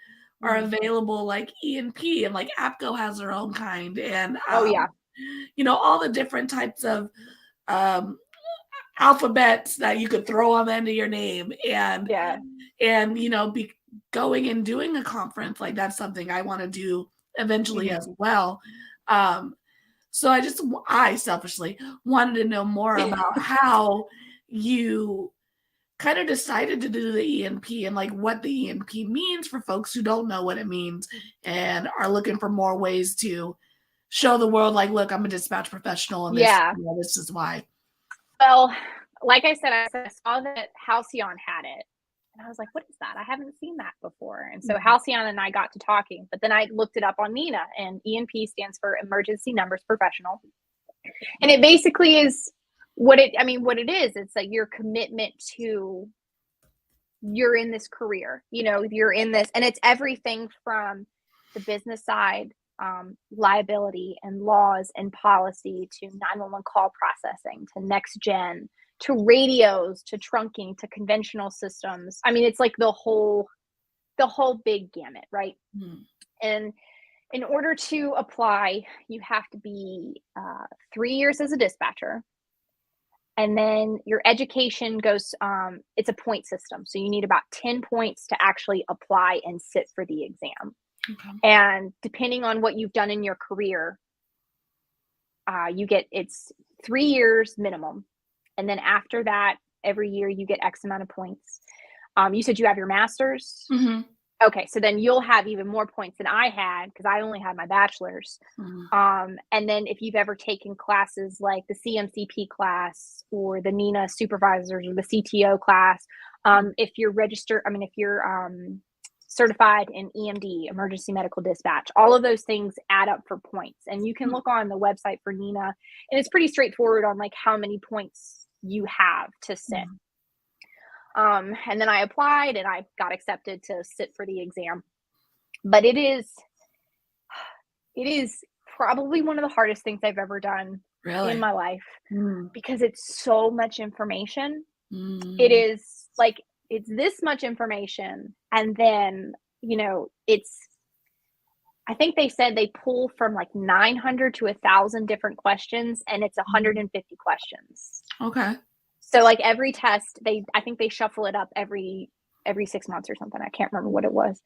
are available like ENP and like APCO has their own kind. And, all the different types of alphabets that you could throw on the end of your name and be going and doing a conference. Like that's something I want to do eventually as well. So I selfishly wanted to know more about how you kind of decided to do the ENP and like what the ENP means for folks who don't know what it means and are looking for more ways to show the world, like, look, I'm a dispatch professional and this is why. Well, like I said, I saw that Halcyon had it. And I was like, what is that? I haven't seen that before. And so Halcyon and I got to talking, but then I looked it up on Nina, and ENP stands for Emergency Numbers Professional. And it basically is what it is. It's like your commitment to you're in this career, you're in this, and it's everything from the business side, liability and laws and policy to 911 call processing to next gen to radios to trunking to conventional systems. I mean, it's like the whole big gamut, right? And in order to apply, you have to be 3 years as a dispatcher. And then your education goes, it's a point system. So you need about 10 points to actually apply and sit for the exam. Okay. And depending on what you've done in your career, it's 3 years minimum. And then after that, every year you get X amount of points. You said you have your master's. Mm-hmm. Okay. So then you'll have even more points than I had because I only had my bachelor's. Mm-hmm. And then if you've ever taken classes like the CMCP class or the NINA supervisors or the CTO class, if you're certified in EMD, emergency medical dispatch, all of those things add up for points. And you can look on the website for NINA, and it's pretty straightforward on like how many points you have to sit. And then I applied and I got accepted to sit for the exam. But it is probably one of the hardest things I've ever done in my life because it's so much information. It is like, it's this much information. And then, I think they said they pull from like 900 to 1,000 different questions, and it's 150 questions. Okay. So like every test, I think they shuffle it up every 6 months or something. I can't remember what it was,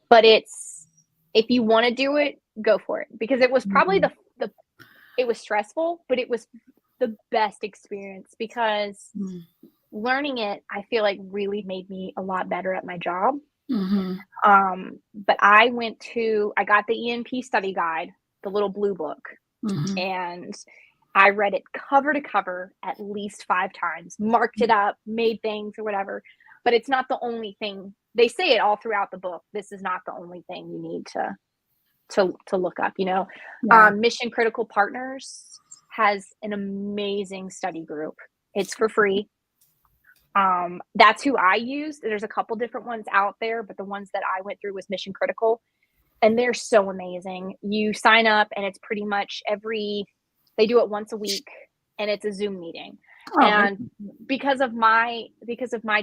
but if you want to do it, go for it, because it was probably the it was stressful, but it was the best experience because learning it, I feel like really made me a lot better at my job. But I got the ENP study guide, the little blue book, and I read it cover to cover at least 5 times, marked it up, made things or whatever. But it's not the only thing. They say it all throughout the book. This is not the only thing you need to look up, you know. Mission Critical Partners has an amazing study group. It's for free. That's who I used. There's a couple different ones out there, but the ones that I went through was Mission Critical, and they're so amazing. You sign up and it's pretty much they do it once a week, and it's a Zoom meeting. And because of my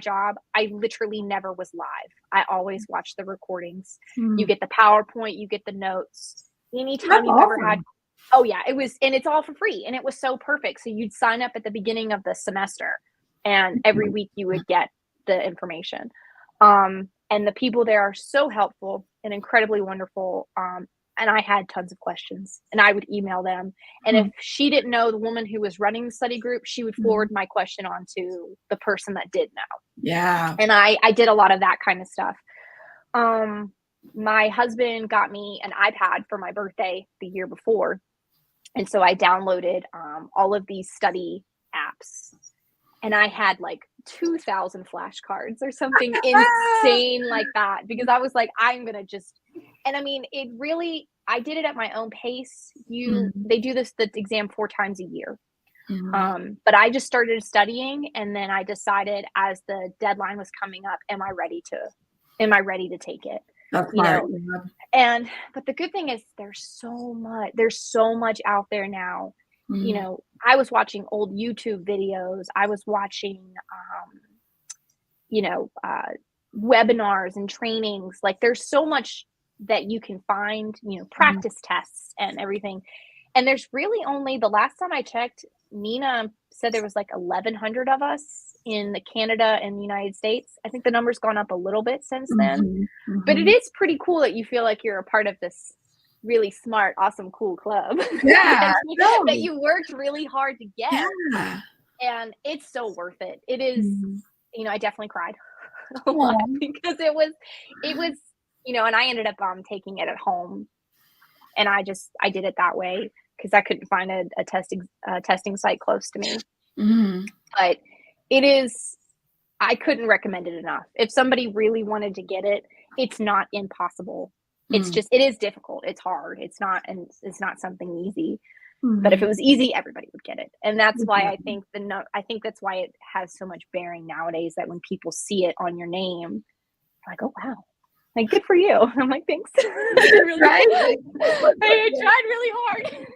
job, I literally never was live. I always watched the recordings. You get the PowerPoint, you get the notes. Anytime you've ever had, and it's all for free, and it was so perfect. So you'd sign up at the beginning of the semester, and every week you would get the information. And the people there are so helpful and incredibly wonderful. And I had tons of questions, and I would email them. And if she didn't know the woman who was running the study group, she would forward my question on to the person that did know. Yeah. And I did a lot of that kind of stuff. My husband got me an iPad for my birthday the year before. And so I downloaded all of these study apps. And I had like 2,000 flashcards or something insane like that, because I was like, I'm going to just, and I mean, I did it at my own pace. They do the exam 4 times a year. But I just started studying, and then I decided as the deadline was coming up, am I ready to take it? That's smart. But the good thing is there's so much out there now. You know, I was watching old YouTube videos. I was watching, webinars and trainings. Like, there's so much that you can find, practice tests and everything. And there's really only, the last time I checked, Nina said there was like 1,100 of us in Canada and the United States. I think the number's gone up a little bit since then. But it is pretty cool that you feel like you're a part of this really smart, awesome, cool club. Yeah. that you worked really hard to get. Yeah. And it's so worth it. It is, I definitely cried a lot because it was, and I ended up taking it at home, and I did it that way because I couldn't find a testing site close to me. But it is, I couldn't recommend it enough. If somebody really wanted to get it, it's not impossible. It's just, it is difficult. It's hard. It's not something easy. But if it was easy, everybody would get it. And that's why I think that's why it has so much bearing nowadays, that when people see it on your name, they're like, oh, wow. Like, good for you. I'm like, thanks. Right? I tried really hard.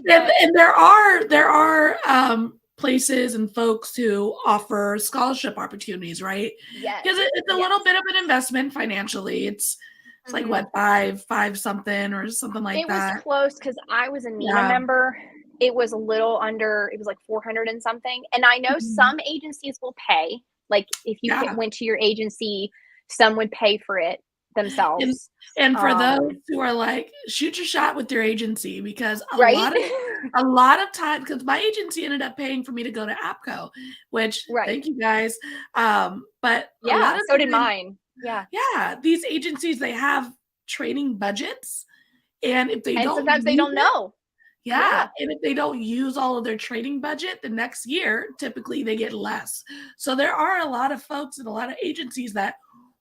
And there are places and folks who offer scholarship opportunities, right? Yes. Because it's a little bit of an investment financially. It's like what, five something or something like that. It was close because I was a NENA member. It was a little under, it was like 400 and something. And I know some agencies will pay. Like, if you went to your agency, some would pay for it themselves. And for those who are like, shoot your shot with your agency, because a lot of time, because my agency ended up paying for me to go to APCO, which thank you guys. But so did mine. Yeah. These agencies, they have training budgets, and if they don't, sometimes they don't know. And if they don't use all of their training budget, the next year, typically they get less. So there are a lot of folks and a lot of agencies that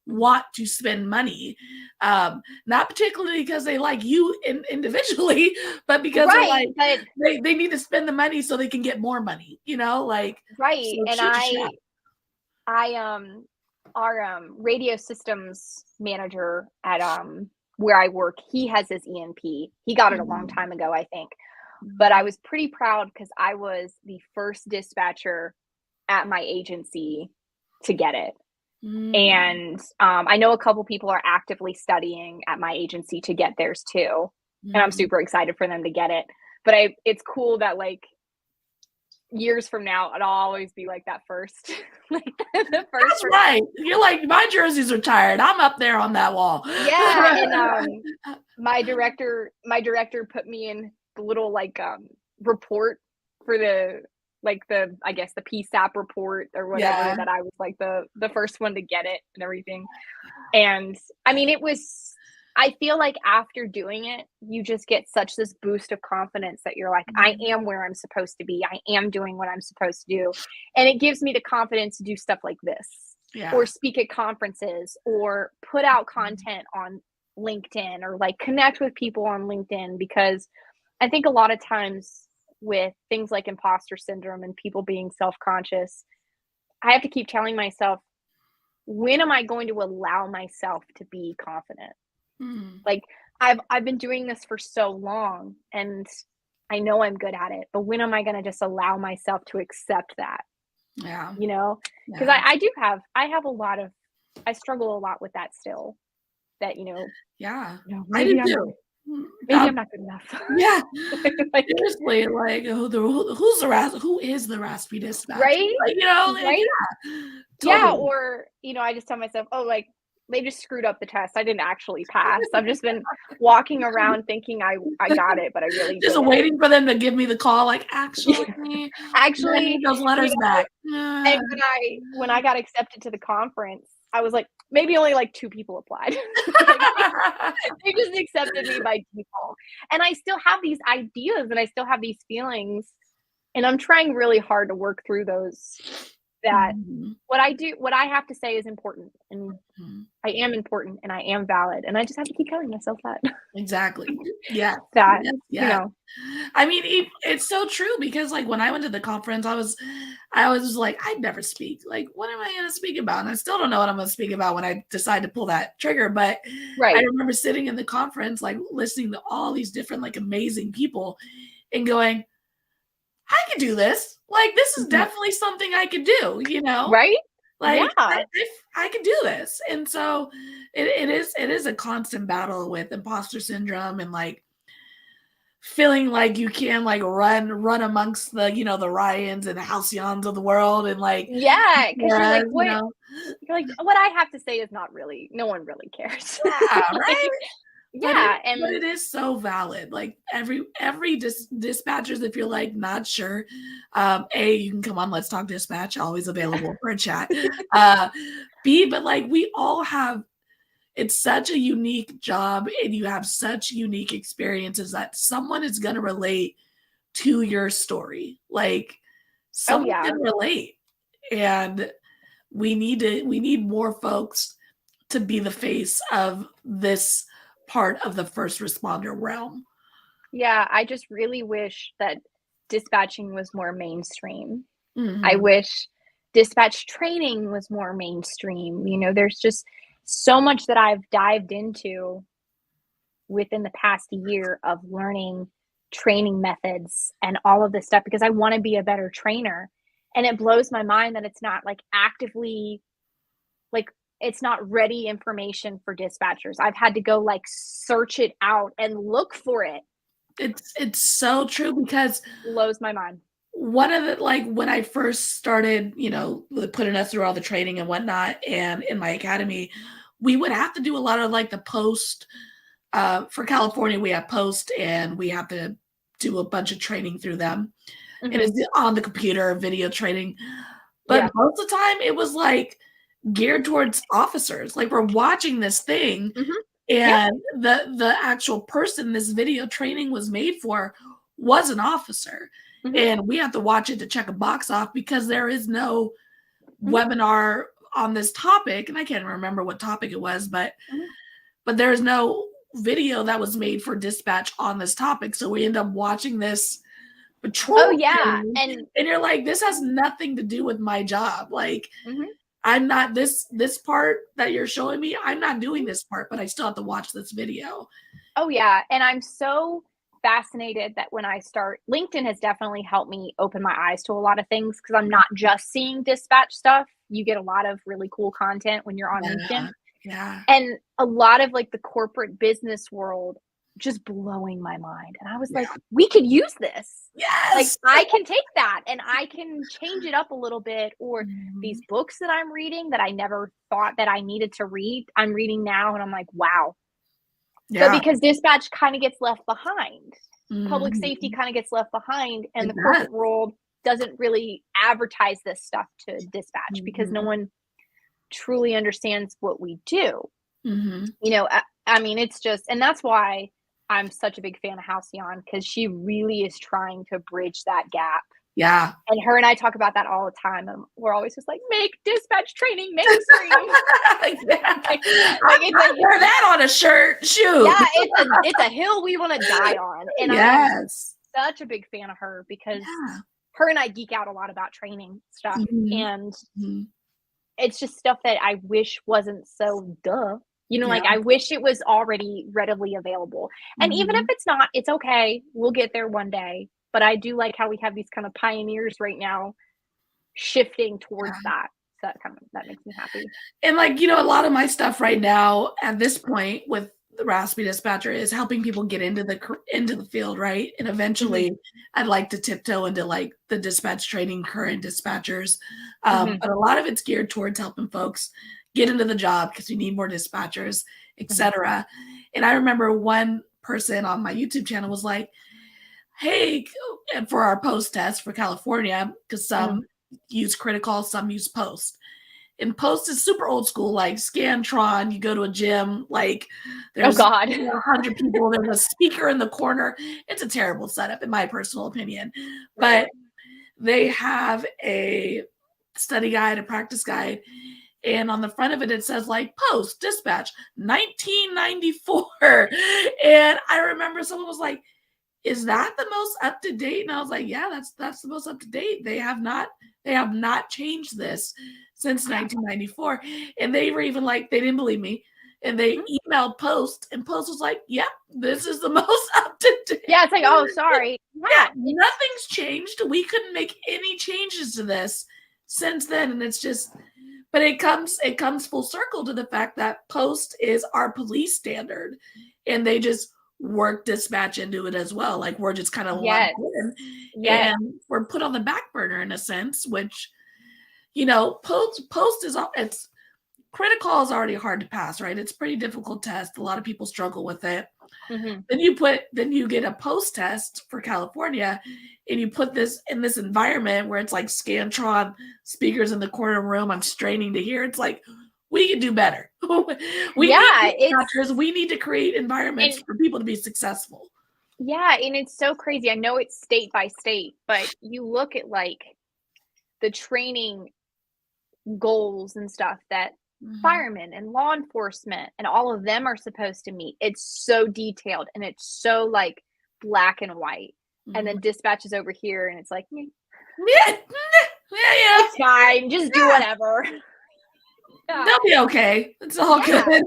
want to spend money, not particularly because they like you individually, but because they need to spend the money so they can get more money, like. Right. So and our radio systems manager at where I work, he has his ENP. He got it a long time ago, I think. But I was pretty proud because I was the first dispatcher at my agency to get it. And I know a couple people are actively studying at my agency to get theirs too. And I'm super excited for them to get it. But it's cool that, like, years from now, it'll always be like that first. Like the first. That's right. You're like, my jersey's retired. I'm up there on that wall. Yeah. And my director put me in little like report for the I guess the PSAP report or whatever, Yeah. that I was like the first one to get it and everything. And I mean, I feel like after doing it, you just get such this boost of confidence that you're like, I am where I'm supposed to be. I am doing what I'm supposed to do. And it gives me the confidence to do stuff like this, Yeah. or speak at conferences, or put out content on LinkedIn, or like connect with people on LinkedIn, because I think a lot of times with things like imposter syndrome and people being self-conscious, I have to keep telling myself, when am I going to allow myself to be confident? Like I've been doing this for so long and I know I'm good at it, but when am I going to just allow myself to accept that? Yeah. You know, because Yeah. I struggle a lot with that still, that, Yeah. I maybe do too. I'm not good enough. Yeah. Like, Seriously, like who is the raspy dispatcher? right? Like, like, Right? yeah, Yeah, totally. or, I just tell myself, oh, like, they just screwed up the test. I didn't actually pass. I've just been walking around thinking I got it, but I really Just didn't. waiting for them to give me the call, like, actually, I Actually, need those letters back. and when I got accepted to the conference, I was like, maybe only like 2 people applied. Like, they just accepted me by default. And I still have these ideas and I still have these feelings, and I'm trying really hard to work through those, that what I have to say is important, and I am important, and I am valid, and I just have to keep telling myself that. Exactly. Yeah. That, Yeah. I mean, it's so true, because like when I went to the conference, I was like, I'd never speak. Like, what am I going to speak about? And I still don't know what I'm going to speak about when I decide to pull that trigger. But I right. remember sitting in the conference, like listening to all these different, like amazing people and going, I could do this. Like, this is definitely something I could do, Right? Like, Yeah. I could do this. And so it is a constant battle with imposter syndrome, and like feeling like you can like run amongst the, the Ryans and the Halcyons of the world, and like, Yeah, because you're like, whereas, what? You're like, what I have to say is not really, no one really cares. yeah, Like, right. yeah, But and it is so valid. Like every dispatchers, if you're like not sure, you can come on Let's Talk Dispatch, always available for a chat. B, but like we all have, it's such a unique job, and you have such unique experiences that someone is going to relate to your story. Like oh someone's yeah. going to relate, and we need more folks to be the face of this part of the first responder realm. Yeah, I just really wish that dispatching was more mainstream. I Mhm. wish dispatch training was more mainstream. There's just so much that I've dived into within the past year of learning training methods and all of this stuff, because I want to be a better trainer. And it blows my mind that it's not like actively, like, it's not ready information for dispatchers. I've had to go like search it out and look for it. It's so true, because Blows my mind. one of the, like when I first started, putting us through all the training and whatnot, and in my academy, we would have to do a lot of like the post. For California, we have post, and we have to do a bunch of training through them. And it's on the computer, video training. But most of the time, it was like geared towards officers. Like, we're watching this thing, and the actual person this video training was made for was an officer. And we have to watch it to check a box off, because there is no webinar on this topic. And I can't remember what topic it was, but there is no video that was made for dispatch on this topic. So we end up watching this patrol. Oh yeah. And you're like, this has nothing to do with my job. Like, I'm not this part that you're showing me, I'm not doing this part, but I still have to watch this video. Oh yeah. And I'm so fascinated that when I start, LinkedIn has definitely helped me open my eyes to a lot of things, because I'm not just seeing dispatch stuff. You get a lot of really cool content when you're on LinkedIn. Yeah. And a lot of like the corporate business world just blowing my mind. And I was like, we could use this. Yes. Like, I can take that and I can change it up a little bit. Or these books that I'm reading that I never thought that I needed to read, I'm reading now, and I'm like, wow. So because dispatch kind of gets left behind. public safety kind of gets left behind, and the It corporate does. world doesn't really advertise this stuff to dispatch because no one truly understands what we do. You know, I mean, it's just, and that's why I'm such a big fan of Halcyon, because she really is trying to bridge that gap. Yeah. And her and I talk about that all the time. And we're always just like, make dispatch training mainstream. Yeah. I wear that on a shirt. Shoot. Yeah, it's a hill we want to die on. And yes. I'm such a big fan of her because her and I geek out a lot about training stuff. And it's just stuff that I wish wasn't so duh. You know, like I wish it was already readily available. And even if it's not, it's okay. We'll get there one day. But I do like how we have these kind of pioneers right now shifting towards that. So that makes me happy. And like, you know, a lot of my stuff right now at this point with the Raspy Dispatcher is helping people get into the field, right? And eventually I'd like to tiptoe into like the dispatch training current dispatchers. But a lot of it's geared towards helping folks get into the job because we need more dispatchers, etc. And I remember one person on my YouTube channel was like, hey, and for our post test for California, because some use Critical, some use Post. And Post is super old school, like Scantron. You go to a gym, like there's 100 people. There's a speaker in the corner. It's a terrible setup, in my personal opinion. But they have a study guide, a practice guide, and on the front of it, it says like Post Dispatch 1994. And I remember someone was like, is that the most up to date? And I was like, yeah, that's the most up to date. They have not changed this since 1994. And they were even like, they didn't believe me. And they emailed Post, and Post was like, yep, this is the most up to date. Yeah, it's like, oh, sorry. Yeah, nothing's changed. We couldn't make any changes to this since then. And it's just, but it comes full circle to the fact that Post is our police standard. And they just work dispatch into it as well. Like we're just kind of lumped in, and we're put on the back burner in a sense, which, you know, post is, it's Critical is already hard to pass, right? It's a pretty difficult test. A lot of people struggle with it. Then you get a post test for California, and you put this in this environment where it's like Scantron, speakers in the corner room. I'm straining to hear. It's like, we can do better. We need to create environments for people to be successful. Yeah, and it's so crazy. I know it's state by state, but you look at like the training goals and stuff that firemen and law enforcement and all of them are supposed to meet. It's so detailed and it's so like black and white. And then dispatch is over here and it's like, it's fine. Just do whatever. They'll be okay. It's all good.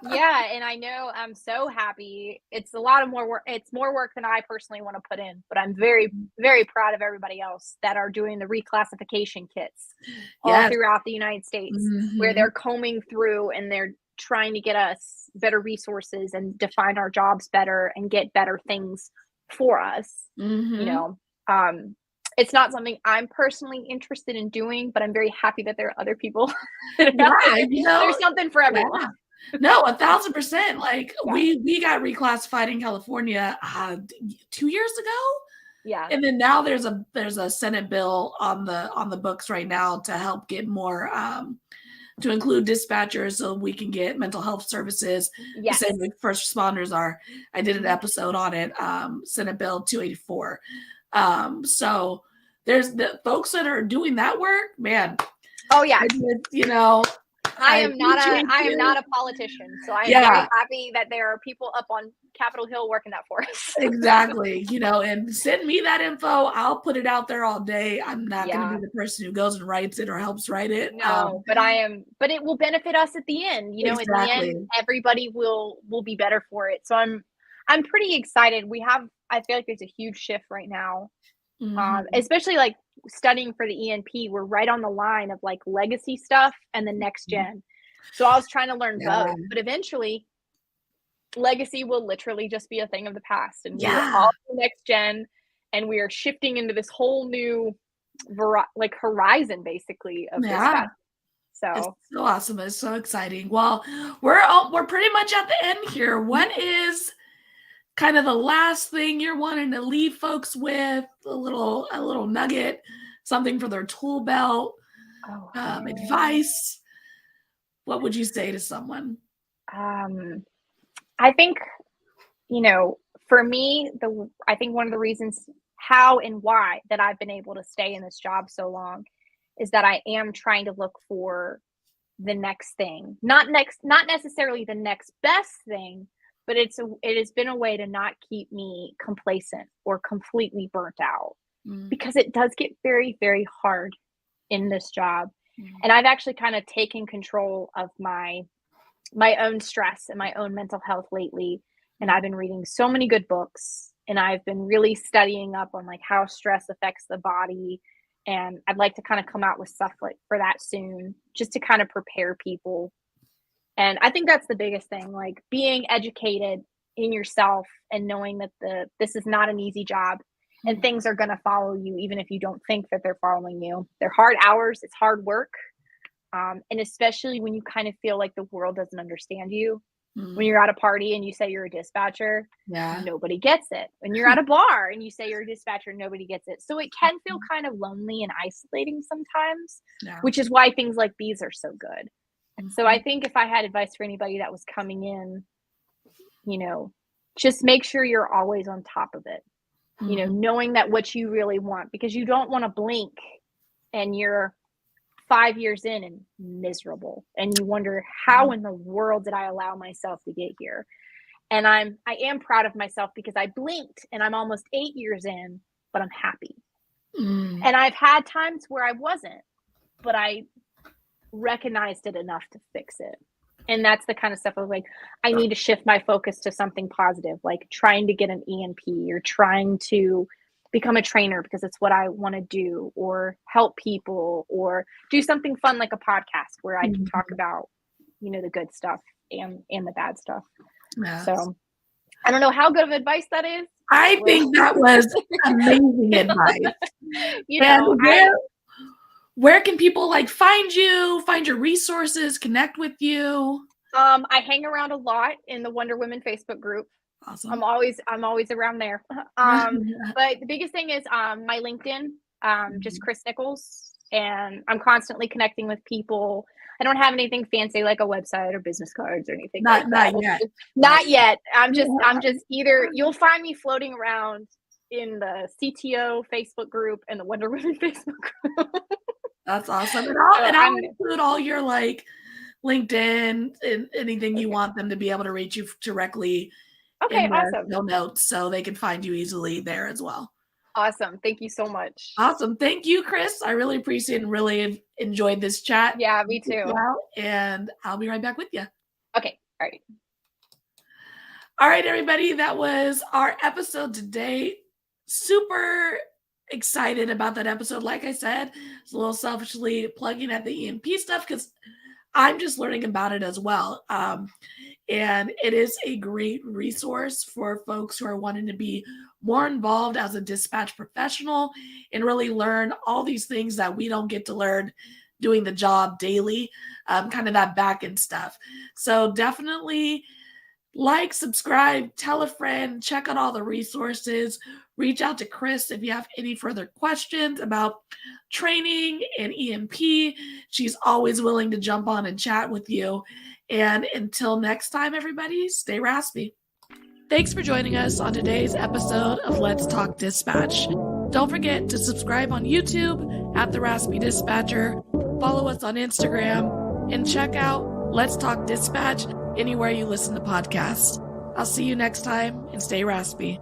Yeah, and I know I'm so happy. It's a lot of more work. It's more work than I personally want to put in, but I'm very, very proud of everybody else that are doing the reclassification kits all throughout the United States, where they're combing through and they're trying to get us better resources and define our jobs better and get better things for us. You know, it's not something I'm personally interested in doing, but I'm very happy that there are other people. You know, there's something for everyone. No, 1,000%. Like we got reclassified in California 2 years ago. Yeah. And then now there's a Senate bill on the books right now to help get more to include dispatchers so we can get mental health services. The same way first responders are. I did an episode on it, Senate Bill 284. So there's the folks that are doing that work, man. Oh yeah. You know, I am not a politician, so I am very happy that there are people up on Capitol Hill working that for us. Exactly. You know, and send me that info. I'll put it out there all day. I'm not going to be the person who goes and writes it or helps write it. No, but it will benefit us at the end. You know, at the end, everybody will be better for it. So I'm pretty excited. I feel like there's a huge shift right now. Especially like studying for the ENP, we're right on the line of like legacy stuff and the next gen. So I was trying to learn both, but eventually legacy will literally just be a thing of the past, and we're all the next gen, and we are shifting into this whole new horizon basically of dispatch. So it's so awesome. It's so exciting. Well, we're pretty much at the end here. What is kind of the last thing you're wanting to leave folks with, a little nugget, something for their tool belt, advice, what would you say to someone? I think, for me, I think one of the reasons how and why that I've been able to stay in this job so long is that I am trying to look for the next thing, not necessarily the next best thing, but it has been a way to not keep me complacent or completely burnt out, because it does get very, very hard in this job. And I've actually kind of taken control of my own stress and my own mental health lately. And I've been reading so many good books, and I've been really studying up on like how stress affects the body. And I'd like to kind of come out with stuff like for that soon, just to kind of prepare people. And I think that's the biggest thing, like being educated in yourself and knowing that this is not an easy job, and things are going to follow you, even if you don't think that they're following you. They're hard hours. It's hard work. And especially when you kind of feel like the world doesn't understand you. When you're at a party and you say you're a dispatcher, nobody gets it. When you're at a bar and you say you're a dispatcher, nobody gets it. So it can feel kind of lonely and isolating sometimes, which is why things like these are so good. And so I think if I had advice for anybody that was coming in, just make sure you're always on top of it, knowing that what you really want, because you don't want to blink and you're 5 years in and miserable, and you wonder, how in the world did I allow myself to get here? And I am proud of myself because I blinked and I'm almost 8 years in, but I'm happy. And I've had times where I wasn't, but I recognized it enough to fix it. And that's the kind of stuff of like, I need to shift my focus to something positive, like trying to get an ENP or trying to become a trainer because it's what I want to do, or help people, or do something fun like a podcast where I can talk about, the good stuff and the bad stuff. So I don't know how good of advice that is. I think that was amazing advice. Where can people find you, find your resources, connect with you? I hang around a lot in the Wonder Women Facebook group. Awesome. I'm always around there. But the biggest thing is my LinkedIn, just Kris Nichols, and I'm constantly connecting with people. I don't have anything fancy like a website or business cards or anything. Not yet. Not yet. I'm just either you'll find me floating around in the CTO Facebook group and the Wonder Women Facebook group. That's awesome. And I'll include all your LinkedIn and anything you want them to be able to reach you directly. Okay, awesome. No notes, so they can find you easily there as well. Awesome. Thank you so much. Awesome. Thank you, Kris. I really appreciate and really enjoyed this chat. Yeah, me too. And I'll be right back with you. Okay. All right. All right, everybody. That was our episode today. Super excited about that episode. Like I said, it's a little selfishly plugging at the ENP stuff because I'm just learning about it as well. And it is a great resource for folks who are wanting to be more involved as a dispatch professional and really learn all these things that we don't get to learn doing the job daily, kind of that back end stuff. So definitely subscribe, tell a friend, check out all the resources, reach out to Kris if you have any further questions about training and ENP. She's always willing to jump on and chat with you. And until next time, everybody, stay raspy. Thanks for joining us on today's episode of Let's Talk Dispatch. Don't forget to subscribe on YouTube at The Raspy Dispatcher, follow us on Instagram, and check out Let's Talk Dispatch anywhere you listen to podcasts. I'll see you next time, and stay raspy.